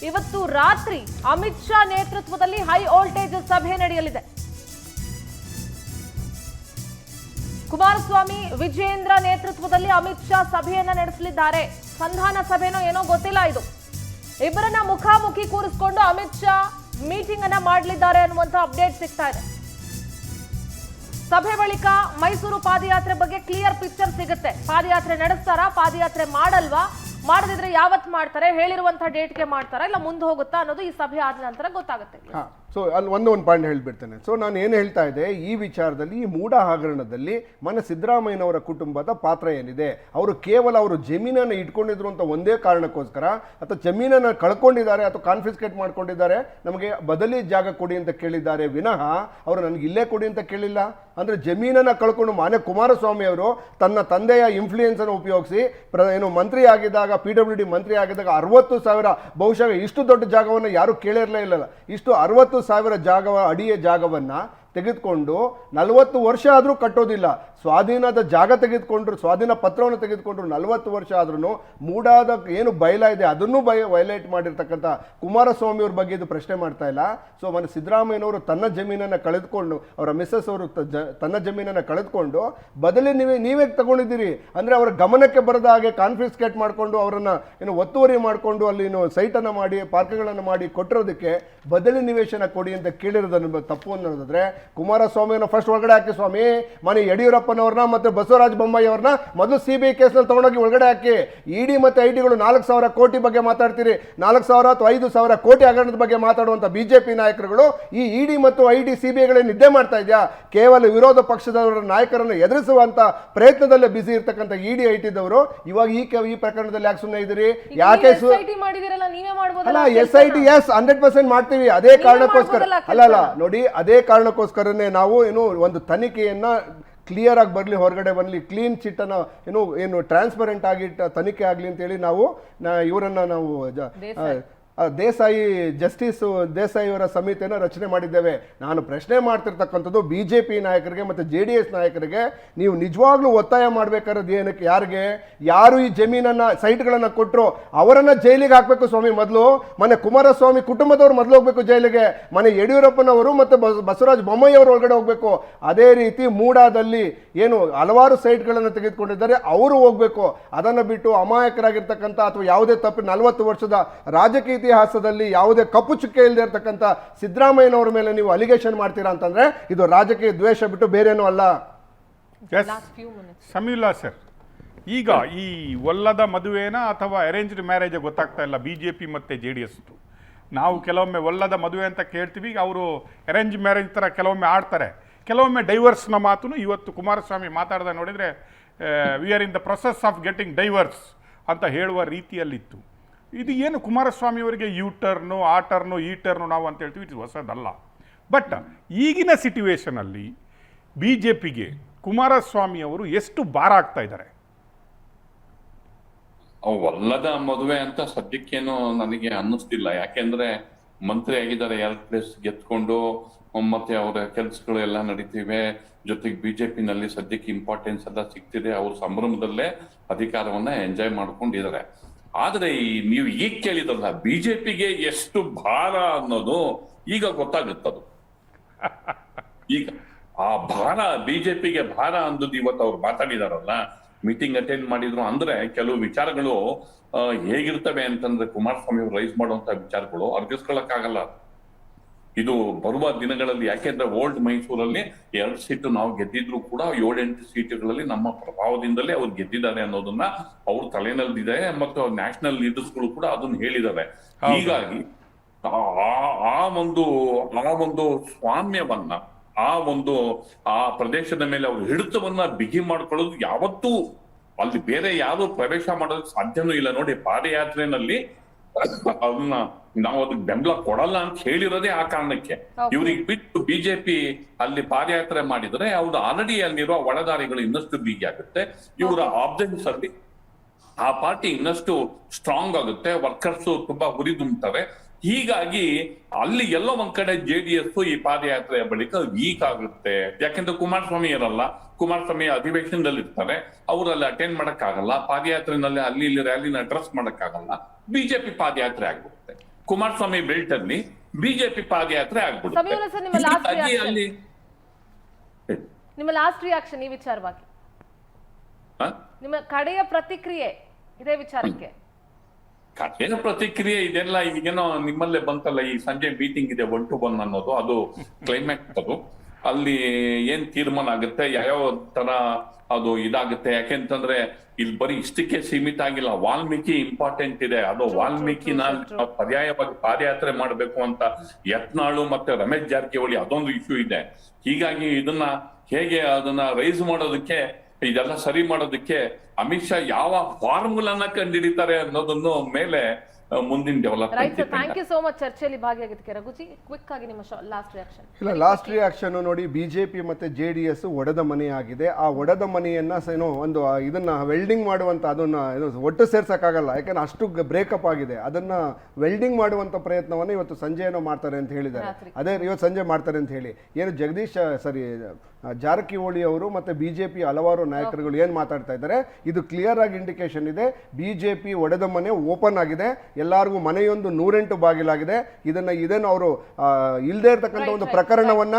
ಇವತ್ತು ರಾತ್ರಿ ಅಮಿತ್ ಶಾ ನೇತೃತ್ವದಲ್ಲಿ ಹೈ ವೋಲ್ಟೇಜ್ ಸಭೆ ನಡೆಯಲಿದೆ. ಕುಮಾರಸ್ವಾಮಿ ವಿಜೇಂದ್ರ ನೇತೃತ್ವದಲ್ಲಿ ಅಮಿತ್ ಶಾ ಸಭೆಯನ್ನ ನಡೆಸಲಿದ್ದಾರೆ. ಸಂಧಾನ ಸಭೆನೋ ಏನೋ ಗೊತ್ತಿಲ್ಲ. ಇದು ಇಬ್ಬರನ್ನ ಮುಖಾಮುಖಿ ಕೂರಿಸಿಕೊಂಡು ಅಮಿತ್ ಶಾ ಮೀಟಿಂಗ್ ಅನ್ನ ಮಾಡಲಿದ್ದಾರೆ ಅನ್ನುವಂತ ಅಪ್ಡೇಟ್ ಸಿಗ್ತಾ ಇದೆ. ಸಭೆ ಬಳಿಕ ಮೈಸೂರು ಪಾದಯಾತ್ರೆ ಬಗ್ಗೆ ಕ್ಲಿಯರ್ ಪಿಕ್ಚರ್ ಸಿಗುತ್ತೆ. ಪಾದಯಾತ್ರೆ ನಡೆಸ್ತಾರಾ, ಪಾದಯಾತ್ರೆ ಮಾಡಲ್ವಾ, ಮಾಡದಿದ್ರೆ ಯಾವತ್ ಮಾಡ್ತಾರೆ, ಹೇಳಿರುವಂತಹ ಡೇಟ್ಗೆ ಮಾಡ್ತಾರಾ, ಇಲ್ಲ ಮುಂದೆ ಹೋಗುತ್ತಾ ಅನ್ನೋದು ಈ ಸಭೆ ಆದ ನಂತರ ಗೊತ್ತಾಗುತ್ತೆ. ಸೊ ಅಲ್ಲಿ ಒಂದು ಪಾಯಿಂಟ್ ಹೇಳ್ಬಿಡ್ತೇನೆ. ಸೊ ನಾನು ಏನು ಹೇಳ್ತಾ ಇದ್ದೆ, ಈ ವಿಚಾರದಲ್ಲಿ ಈ ಮೂಡಾ ಹಗರಣದಲ್ಲಿ ಮನೆ ಸಿದ್ದರಾಮಯ್ಯನವರ ಕುಟುಂಬದ ಪಾತ್ರ ಏನಿದೆ? ಅವರು ಕೇವಲ ಅವರು ಜಮೀನನ್ನು ಇಟ್ಕೊಂಡಿದ್ರು ಅಂತ ಒಂದೇ ಕಾರಣಕ್ಕೋಸ್ಕರ, ಅಥವಾ ಜಮೀನನ್ನು ಕಳ್ಕೊಂಡಿದ್ದಾರೆ ಅಥವಾ ಕಾನ್ಫಿಸ್ಕೇಟ್ ಮಾಡ್ಕೊಂಡಿದ್ದಾರೆ, ನಮಗೆ ಬದಲಿ ಜಾಗ ಕೊಡಿ ಅಂತ ಕೇಳಿದ್ದಾರೆ ವಿನಃ ಅವರು ನನಗೆ ಇಲ್ಲೇ ಕೊಡಿ ಅಂತ ಕೇಳಿಲ್ಲ. ಅಂದರೆ ಜಮೀನನ್ನು ಕಳ್ಕೊಂಡು ಮಾನ್ಯ ಕುಮಾರಸ್ವಾಮಿ ಅವರು ತನ್ನ ತಂದೆಯ ಇನ್ಫ್ಲೂಯೆನ್ಸ್ ಅನ್ನು ಉಪಯೋಗಿಸಿ ಏನು ಮಂತ್ರಿ ಆಗಿದ್ದಾಗ, PWD ಮಂತ್ರಿ ಆಗಿದ್ದಾಗ 60,000, ಬಹುಶಃ ಇಷ್ಟು ದೊಡ್ಡ ಜಾಗವನ್ನು ಯಾರು ಕೇಳಿರಲೇ ಇಲ್ಲ, ಇಷ್ಟು 60,000 ಅಡಿಯ ಜಾಗವನ್ನ ತೆಗೆದುಕೊಂಡು 40 ವರ್ಷ ಆದರೂ ಕಟ್ಟೋದಿಲ್ಲ. ಸ್ವಾಧೀನದ ಜಾಗ ತೆಗೆದುಕೊಂಡ್ರು, ಸ್ವಾಧೀನ ಪತ್ರವನ್ನು ತೆಗೆದುಕೊಂಡ್ರು 40 ವರ್ಷ ಆದ್ರೂ ಮೂಡಾದ ಏನು ಬಯಲ ಇದೆ ಅದನ್ನು ವೈಲೇಟ್ ಮಾಡಿರ್ತಕ್ಕಂಥ ಕುಮಾರಸ್ವಾಮಿ ಅವ್ರ ಬಗ್ಗೆ ಇದು ಪ್ರಶ್ನೆ ಮಾಡ್ತಾ ಇಲ್ಲ. ಸೊ ಮನೆ ಸಿದ್ದರಾಮಯ್ಯನವರು ತನ್ನ ಜಮೀನನ್ನು ಕಳೆದುಕೊಂಡು, ಅವರ ಮಿಸ್ಸಸ್ ಅವರು ತನ್ನ ಜಮೀನನ್ನು ಕಳೆದುಕೊಂಡು ಬದಲಿ ನೀವೇ ತಗೊಂಡಿದ್ದೀರಿ. ಅಂದ್ರೆ ಅವರ ಗಮನಕ್ಕೆ ಬರದ ಹಾಗೆ ಕಾನ್ಫಿಸ್ಕೇಟ್ ಮಾಡಿಕೊಂಡು ಅವರನ್ನ ಏನು ಒತ್ತುವರಿ ಮಾಡಿಕೊಂಡು ಅಲ್ಲಿ ಸೈಟನ್ನು ಮಾಡಿ ಪಾರ್ಕ್ಗಳನ್ನು ಮಾಡಿ ಕೊಟ್ಟಿರೋದಕ್ಕೆ ಬದಲಿ ನಿವೇಶನ ಕೊಡಿ ಅಂತ ಕೇಳಿರೋದನ್ನು ತಪ್ಪು ಅನ್ನೋದಾದ್ರೆ ಕುಮಾರಸ್ವಾಮಿಯನ್ನು ಫಸ್ಟ್ ಒಳಗಡೆ ಹಾಕಿ ಸ್ವಾಮಿ, ಮನೆ ಯಡಿಯೂರಪ್ಪನವ್ರನ್ನ ಮತ್ತೆ ಬಸವರಾಜ ಬೊಮ್ಮಾಯಿ ಅವ್ರನ್ನ ಮೊದಲು CBI ಕೇಸ್ನಲ್ಲಿ ತಗೊಂಡೋಗಿ ಒಳಗಡೆ ಹಾಕಿ. ಇಡಿ ಮತ್ತೆ ಐಟಿಗಳು 4,000 ಕೋಟಿ ಬಗ್ಗೆ ಮಾತಾಡ್ತೀರಿ, 4,000 ಅಥವಾ 5,000 ಕೋಟಿ ಹಗರಣದ ಬಗ್ಗೆ ಮಾತಾಡುವಂತ ಬಿಜೆಪಿ ನಾಯಕರುಗಳು ಈ ಇಡಿ ಮತ್ತು ಐಟಿ CBIಗಳೇ ನಿದ್ದೆ ಮಾಡ್ತಾ ಇದೆಯಾ? ಕೇವಲ ವಿರೋಧ ಪಕ್ಷದವರ ನಾಯಕರನ್ನು ಎದುರಿಸುವಂತ ಪ್ರಯತ್ನದಲ್ಲೇ ಬಿಸಿ ಇರ್ತಕ್ಕಂಥ ಇಡಿ ಐಟಿದವರು ಇವಾಗ ಈ ಪ್ರಕರಣದಲ್ಲಿ ಯಾಕೆ ಸುಮ್ಮನೆ ಇದ್ದೀರಿ? ಯಾಕೆ ಅಲ್ಲ SIT 100% ಮಾಡ್ತೀವಿ. ಅದೇ ಕಾರಣಕ್ಕೋಸ್ಕರ ಅಲ್ಲ ನೋಡಿ, ಅದೇ ಕಾರಣಕ್ಕೋಸ್ಕರನೇ ನಾವು ಒಂದು ತನಿಖೆಯನ್ನ ಕ್ಲಿಯರ್ ಆಗಿ ಬರಲಿ, ಹೊರಗಡೆ ಬರಲಿ, ಕ್ಲೀನ್ ಚಿಟ್ ಅನ್ನ ಏನು ಟ್ರಾನ್ಸ್ಪರೆಂಟ್ ಆಗಿ ತನಿಖೆ ಆಗಲಿ ಅಂತೇಳಿ ನಾವು ಇವರನ್ನ ನಾವು ದೇಸಾಯಿ ಜಸ್ಟಿಸ್ ದೇಸಾಯಿ ಅವರ ಸಮಿತಿಯನ್ನು ರಚನೆ ಮಾಡಿದ್ದೇವೆ. ನಾನು ಪ್ರಶ್ನೆ ಮಾಡ್ತಿರ್ತಕ್ಕಂಥದ್ದು ಬಿಜೆಪಿ ನಾಯಕರಿಗೆ ಮತ್ತು JDS ನಾಯಕರಿಗೆ, ನೀವು ನಿಜವಾಗ್ಲೂ ಒತ್ತಾಯ ಮಾಡ್ಬೇಕಾದ್ರೆ ಏನಕ್ಕೆ, ಯಾರು ಈ ಜಮೀನನ್ನ ಸೈಟ್ಗಳನ್ನ ಕೊಟ್ಟರು ಅವರನ್ನ ಜೈಲಿಗೆ ಹಾಕಬೇಕು ಸ್ವಾಮಿ. ಮೊದಲು ಮನೆ ಕುಮಾರಸ್ವಾಮಿ ಕುಟುಂಬದವರು ಮೊದಲು ಹೋಗ್ಬೇಕು ಜೈಲಿಗೆ, ಮನೆ ಯಡಿಯೂರಪ್ಪನವರು ಮತ್ತೆ ಬಸವರಾಜ ಬೊಮ್ಮಾಯಿ ಅವರು ಒಳಗಡೆ ಹೋಗ್ಬೇಕು. ಅದೇ ರೀತಿ ಮೂಡಾದಲ್ಲಿ ಏನು ಹಲವಾರು ಸೈಟ್ಗಳನ್ನು ತೆಗೆದುಕೊಂಡಿದ್ದಾರೆ ಅವರು ಹೋಗ್ಬೇಕು. ಅದನ್ನು ಬಿಟ್ಟು ಅಮಾಯಕರಾಗಿರ್ತಕ್ಕಂಥ ಅಥವಾ ಯಾವುದೇ ತಪ್ಪು 40 ವರ್ಷದ ರಾಜಕೀಯ ಇತಿಹಾಸದಲ್ಲಿ ಯಾವುದೇ ಕಪ್ಪು ಚುಕ್ಕೆ ಇಲ್ಲದೆ ಇರತಕ್ಕಂಥ ಸಿದ್ದರಾಮಯ್ಯನವರ ಮೇಲೆ ನೀವು ಅಲಿಗೇಷನ್ ಮಾಡ್ತೀರಾ ಅಂತಂದ್ರೆ ಇದು ರಾಜಕೀಯ ದ್ವೇಷ ಬಿಟ್ಟು ಬೇರೇನೂ ಅಲ್ಲ. ಸಮೀಲಾ ಸರ್, ಈಗ ಈ ಒಲ್ಲದ ಮದುವೆನ ಅಥವಾ ಅರೇಂಜ್ಡ್ ಮ್ಯಾರೇಜ್ ಗೊತ್ತಾಗ್ತಾ ಇಲ್ಲ BJP ಮತ್ತು JDS. ನಾವು ಕೆಲವೊಮ್ಮೆ ಒಲ್ಲದ ಮದುವೆ ಅಂತ ಕೇಳ್ತೀವಿ, ಅವರು ಅರೇಂಜ್ ಮ್ಯಾರೇಜ್ ಥರ ಕೆಲವೊಮ್ಮೆ ಆಡ್ತಾರೆ, ಕೆಲವೊಮ್ಮೆ ಡೈವರ್ಸ್ನ ಮಾತು ಇವತ್ತು ಕುಮಾರಸ್ವಾಮಿ ಮಾತಾಡ್ದ ನೋಡಿದರೆ we are in the process of getting divorce ಅಂತ ಹೇಳುವ ರೀತಿಯಲ್ಲಿತ್ತು. ಇದು ಏನು ಕುಮಾರಸ್ವಾಮಿ ಅವರಿಗೆ ಟರ್ನು ಆ ಟರ್ನು ಈ ಟರ್ನು ನಾವು ಅಂತ ಹೇಳ್ತೀವಿ, ಇದು ಹೊಸದಲ್ಲ. ಬಟ್ ಈಗಿನ ಸಿಚುವೇಶನಲ್ಲಿ BJPಗೆ ಕುಮಾರಸ್ವಾಮಿ ಅವರು ಎಷ್ಟು ಭಾರ ಆಗ್ತಾ ಇದ್ದಾರೆ? ಒಲ್ಲದ ಮದುವೆ ಅಂತ ಸದ್ಯಕ್ಕೇನು ನನಗೆ ಅನ್ನಿಸ್ತಿಲ್ಲ. ಯಾಕೆಂದ್ರೆ ಮಂತ್ರಿ ಆಗಿದ್ದಾರೆ, 2 ಪ್ಲೇಸ್ ಗೆದ್ಕೊಂಡು ಮತ್ತೆ ಅವರ ಕೆಲಸಗಳು ಎಲ್ಲ ನಡೀತಿವೆ. ಜೊತೆಗೆ BJPನಲ್ಲಿ ಸದ್ಯಕ್ಕೆ ಇಂಪಾರ್ಟೆನ್ಸ್ ಎಲ್ಲ ಸಿಗ್ತಿದೆ, ಅವ್ರ ಸಂಭ್ರಮದಲ್ಲೇ ಅಧಿಕಾರವನ್ನ ಎಂಜಾಯ್ ಮಾಡ್ಕೊಂಡಿದ್ದಾರೆ. ಆದ್ರೆ ನೀವು ಈಗ ಕೇಳಿದ್ರಲ್ಲ BJPಗೆ ಎಷ್ಟು ಭಾರ ಅನ್ನೋದು ಈಗ ಗೊತ್ತಾಗುತ್ತದು. ಈಗ ಆ ಭಾರ BJPಗೆ ಭಾರ ಅಂದದ್ದು ಇವತ್ತು ಅವ್ರು ಮಾತಾಡಿದಾರಲ್ಲ, ಮೀಟಿಂಗ್ ಅಟೆಂಡ್ ಮಾಡಿದ್ರು ಅಂದ್ರೆ ಕೆಲವು ವಿಚಾರಗಳು ಹೇಗಿರ್ತವೆ ಅಂತಂದ್ರೆ ಕುಮಾರಸ್ವಾಮಿ ಅವರು ರೈಸ್ ಮಾಡುವಂತ ವಿಚಾರಗಳು ಅರ್ಗಿಸ್ಕೊಳಕ್ಕಾಗಲ್ಲ. ಇದು ಬರುವ ದಿನಗಳಲ್ಲಿ, ಯಾಕೆಂದ್ರೆ ಓಲ್ಡ್ ಮೈಸೂರಲ್ಲಿ 2 ಸೀಟು ನಾವು ಗೆದ್ದಿದ್ರು ಕೂಡ 7-8 ಸೀಟುಗಳಲ್ಲಿ ನಮ್ಮ ಪ್ರಭಾವದಿಂದಲೇ ಅವ್ರು ಗೆದ್ದಿದ್ದಾರೆ ಅನ್ನೋದನ್ನ ಅವ್ರ ತಲೆನಲ್ಲಿದೆ ಮತ್ತು ನ್ಯಾಷನಲ್ ಲೀಡರ್ಸ್ಗಳು ಕೂಡ ಅದನ್ನ ಹೇಳಿದ್ದಾರೆ. ಹೀಗಾಗಿ ಆ ಒಂದು ಸ್ವಾಮ್ಯವನ್ನ, ಆ ಪ್ರದೇಶದ ಮೇಲೆ ಅವ್ರ ಹಿಡಿತವನ್ನ ಬಿಗಿ ಮಾಡ್ಕೊಳ್ಳೋದು ಯಾವತ್ತೂ ಅಲ್ಲಿ ಬೇರೆ ಯಾರು ಪ್ರವೇಶ ಮಾಡೋದಕ್ಕೆ ಸಾಧ್ಯನೂ ಇಲ್ಲ. ನೋಡಿ, ಪಾದಯಾತ್ರೆನಲ್ಲಿ ಅದನ್ನ ನಾವು ಅದಕ್ಕೆ ಬೆಂಬಲ ಕೊಡಲ್ಲ ಅಂತ ಹೇಳಿರೋದೇ ಆ ಕಾರಣಕ್ಕೆ. ಇವ್ರಿಗೆ ಬಿಟ್ಟು BJP ಅಲ್ಲಿ ಪಾದಯಾತ್ರೆ ಮಾಡಿದ್ರೆ ಅವ್ರು ಆಲ್ರೆಡಿ ಅಲ್ಲಿರುವ ಒಳದಾರಿಗಳು ಇನ್ನಷ್ಟು ಬಿಗಿ ಆಗುತ್ತೆ. ಇವರ ಆಬ್ಜೆಕ್ಟ್ಸ್ ಅಲ್ಲಿ ಆ ಪಾರ್ಟಿ ಇನ್ನಷ್ಟು ಸ್ಟ್ರಾಂಗ್ ಆಗುತ್ತೆ, ವರ್ಕರ್ಸ್ ತುಂಬಾ ಹುರಿದುಂಬ್ತಾರೆ. ಹೀಗಾಗಿ ಅಲ್ಲಿ ಎಲ್ಲೋ ಒಂದ್ ಕಡೆ JDS ಈ ಪಾದಯಾತ್ರೆಯ ಬಳಿಕ ವೀಕ್ ಆಗುತ್ತೆ. ಯಾಕೆಂದ್ರೆ ಕುಮಾರಸ್ವಾಮಿ ಇರಲ್ಲ, ಕುಮಾರಸ್ವಾಮಿ ಅಧಿವೇಶನದಲ್ಲಿ ಇರ್ತಾರೆ, ಅವರಲ್ಲಿ ಅಟೆಂಡ್ ಮಾಡಕ್ಕಾಗಲ್ಲ, ಪಾದಯಾತ್ರೆನಲ್ಲಿ ಅಲ್ಲಿ ಇಲ್ಲಿ ರ್ಯಾಲಿನ ಅಡ್ರೆಸ್ ಮಾಡಕ್ಕಾಗಲ್ಲ. BJP ಪಾದಯಾತ್ರೆ ಆಗ್ಬಿಡುತ್ತೆ, ಕುಮಾರಸ್ವಾಮಿ ಬೆಲ್ಟ್ ಅಲ್ಲಿ BJP ಪಾದಯಾತ್ರೆ ಆಗ್ಬಿಡುತ್ತೆ. ನಿಮ್ಮ ಲಾಸ್ಟ್ ರಿಯಾಕ್ಷನ್ ಈ ವಿಚಾರವಾಗಿ, ನಿಮ್ಮ ಕಡೆಯ ಪ್ರತಿಕ್ರಿಯೆ ಇದೇ ವಿಚಾರಕ್ಕೆ? ಏನು ಪ್ರತಿಕ್ರಿಯೆ ಇದೆಲ್ಲ ಈಗೇನೋ ನಿಮ್ಮಲ್ಲೇ ಬಂತಲ್ಲ, ಈ ಸಂಜೆ ಮೀಟಿಂಗ್ ಇದೆ 1 to 1 ಅನ್ನೋದು, ಅದು ಕ್ಲೈಮ್ಯಾಕ್ಸ್. ಅದು ಅಲ್ಲಿ ಏನ್ ತೀರ್ಮಾನ ಆಗುತ್ತೆ, ಯಾವ್ಯಾವ ತರ ಅದು ಇದಾಗುತ್ತೆ. ಯಾಕೆಂತಂದ್ರೆ ಇಲ್ಲಿ ಬರೀ ಇಷ್ಟಕ್ಕೆ ಸೀಮಿತ ಆಗಿಲ್ಲ, ವಾಲ್ಮೀಕಿ ಇಂಪಾರ್ಟೆಂಟ್ ಇದೆ. ಅದು ವಾಲ್ಮೀಕಿನ ಪರ್ಯಾಯವಾಗಿ ಪಾದಯಾತ್ರೆ ಮಾಡ್ಬೇಕು ಅಂತ ಯತ್ನಾಳು ಮತ್ತೆ ರಮೇಶ್ ಜಾರಕಿಹೊಳಿ ಅದೊಂದು ಇಶ್ಯೂ ಇದೆ. ಹೀಗಾಗಿ ಇದನ್ನ ಹೇಗೆ ಅದನ್ನ ರೈಸ್ ಮಾಡೋದಕ್ಕೆ, ಇದೆಲ್ಲ ಸರಿ ಮಾಡೋದಕ್ಕೆ ಅಮಿತ್ ಶಾ ಯಾವ ಫಾರ್ಮುಲಾನ ಕಂಡುಹಿಡಿತಾರೆ ಅನ್ನೋದನ್ನು ಮೇಲೆ ಮುಂದಿನ right development sir, thank you so much ಚರ್ಚೆಯಲ್ಲಿ ಭಾಗಿಯಾಗಿದ್ದಕ್ಕೆ. ರಘುಜಿ, ಕ್ವಿಕ್ ಆಗಿ ನಿಮ್ಮ ಲಾಸ್ಟ್ ರಿಯಾಕ್ಷನ್. ಇಲ್ಲ, ಲಾಸ್ಟ್ ರಿಯಾಕ್ಷನ್ ನೋಡಿ, ಬಿಜೆಪಿ ಮತ್ತೆ JDS ಒಡೆದ ಮನೆಯಾಗಿದೆ. ಆ ಒಡೆದ ಮನೆಯನ್ನ ಏನೋ ಒಂದು ಇದನ್ನ ವೆಲ್ಡಿಂಗ್ ಮಾಡುವಂತ, ಅದನ್ನ ಒಟ್ಟು ಸೇರ್ಸಕ್ಕಾಗಲ್ಲ, ಯಾಕಂದ್ರೆ ಅಷ್ಟು ಬ್ರೇಕಪ್ ಆಗಿದೆ. ಅದನ್ನ ವೆಲ್ಡಿಂಗ್ ಮಾಡುವಂತ ಪ್ರಯತ್ನವನ್ನ ಇವತ್ತು ಸಂಜೆ ಏನೋ ಮಾಡ್ತಾರೆ ಅಂತ ಹೇಳಿದ್ದಾರೆ. ಅದೇ ಇವತ್ತು ಸಂಜೆ ಮಾಡ್ತಾರೆ ಅಂತ ಹೇಳಿ ಏನು ಜಾರಕಿಹೊಳಿ ಅವರು ಮತ್ತೆ ಬಿಜೆಪಿ ಹಲವಾರು ನಾಯಕರುಗಳು ಏನ್ ಮಾತಾಡ್ತಾ ಇದ್ದಾರೆ, ಇದು ಕ್ಲಿಯರ್ ಆಗಿ ಇಂಡಿಕೇಶನ್ ಇದೆ. ಬಿಜೆಪಿ ಒಡೆದ ಮನೆ ಓಪನ್ ಆಗಿದೆ, ಎಲ್ಲರಿಗೂ ಮನೆಯೊಂದು 108 ಬಾಗಿಲಾಗಿದೆ. ಇದನ್ನು ಅವರು ಇಲ್ಲದೆ ಇರತಕ್ಕಂಥ ಒಂದು ಪ್ರಕರಣವನ್ನ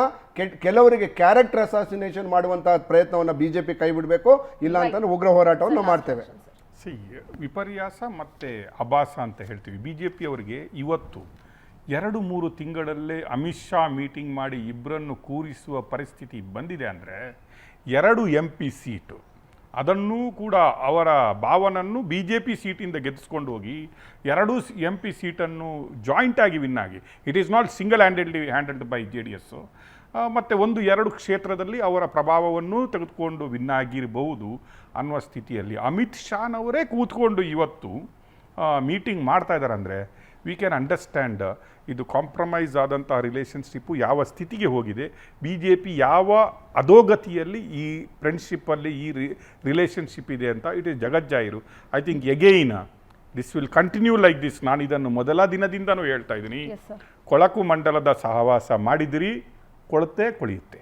ಕೆಲವರಿಗೆ ಕ್ಯಾರೆಕ್ಟರ್ ಅಸಾಸಿನೇಷನ್ ಮಾಡುವಂತಹ ಪ್ರಯತ್ನವನ್ನ ಬಿಜೆಪಿ ಕೈ ಬಿಡಬೇಕು, ಇಲ್ಲ ಅಂತಂದ್ರೆ ಉಗ್ರ ಹೋರಾಟವನ್ನು ಮಾಡ್ತೇವೆ. ವಿಪರ್ಯಾಸ ಮತ್ತು ಅಭಾಸ ಅಂತ ಹೇಳ್ತೀವಿ. BJP ಅವರಿಗೆ ಇವತ್ತು 2-3 ತಿಂಗಳಲ್ಲೇ ಅಮಿತ್ ಶಾ ಮೀಟಿಂಗ್ ಮಾಡಿ ಇಬ್ಬರನ್ನು ಕೂರಿಸುವ ಪರಿಸ್ಥಿತಿ ಬಂದಿದೆ. ಅಂದರೆ 2 MP ಸೀಟು, ಅದನ್ನೂ ಕೂಡ ಅವರ ಭಾವನನ್ನು BJP ಸೀಟಿಂದ ಗೆದ್ದಿಸ್ಕೊಂಡು ಹೋಗಿ 2 MP ಸೀಟನ್ನು ಜಾಯಿಂಟಾಗಿ ವಿನ್ ಆಗಿ, it is not single handled by JDS. ಮತ್ತು 1-2 ಕ್ಷೇತ್ರದಲ್ಲಿ ಅವರ ಪ್ರಭಾವವನ್ನು ತೆಗೆದುಕೊಂಡು ವಿನ್ ಆಗಿರಬಹುದು ಅನ್ನುವ ಸ್ಥಿತಿಯಲ್ಲಿ ಅಮಿತ್ ಶಾನವರೇ ಕೂತ್ಕೊಂಡು ಇವತ್ತು ಮೀಟಿಂಗ್ ಮಾಡ್ತಾ ಇದ್ದಾರೆ. ಅಂದರೆ ವಿ ಕ್ಯಾನ್ ಅಂಡರ್ಸ್ಟ್ಯಾಂಡ್ ಇದು ಕಾಂಪ್ರಮೈಸ್ ಆದಂಥ ರಿಲೇಷನ್ಶಿಪ್ಪು ಯಾವ ಸ್ಥಿತಿಗೆ ಹೋಗಿದೆ, BJP ಯಾವ ಅಧೋಗತಿಯಲ್ಲಿ ಈ ಫ್ರೆಂಡ್ಶಿಪ್ಪಲ್ಲಿ ಈ ರಿಲೇಷನ್ಶಿಪ್ ಇದೆ ಅಂತ ಇಟ್ ಈಸ್ ಜಗಜ್ಜಾಹಿರು. I think again this will continue like this. ನಾನು ಇದನ್ನು ಮೊದಲ ದಿನದಿಂದನೂ ಹೇಳ್ತಾ ಇದ್ದೀನಿ. ಕೊಳಕು ಮಂಡಲದ ಸಹವಾಸ ಮಾಡಿದಿರಿ, ಕೊಳತೆ ಕೊಳೆಯುತ್ತೆ.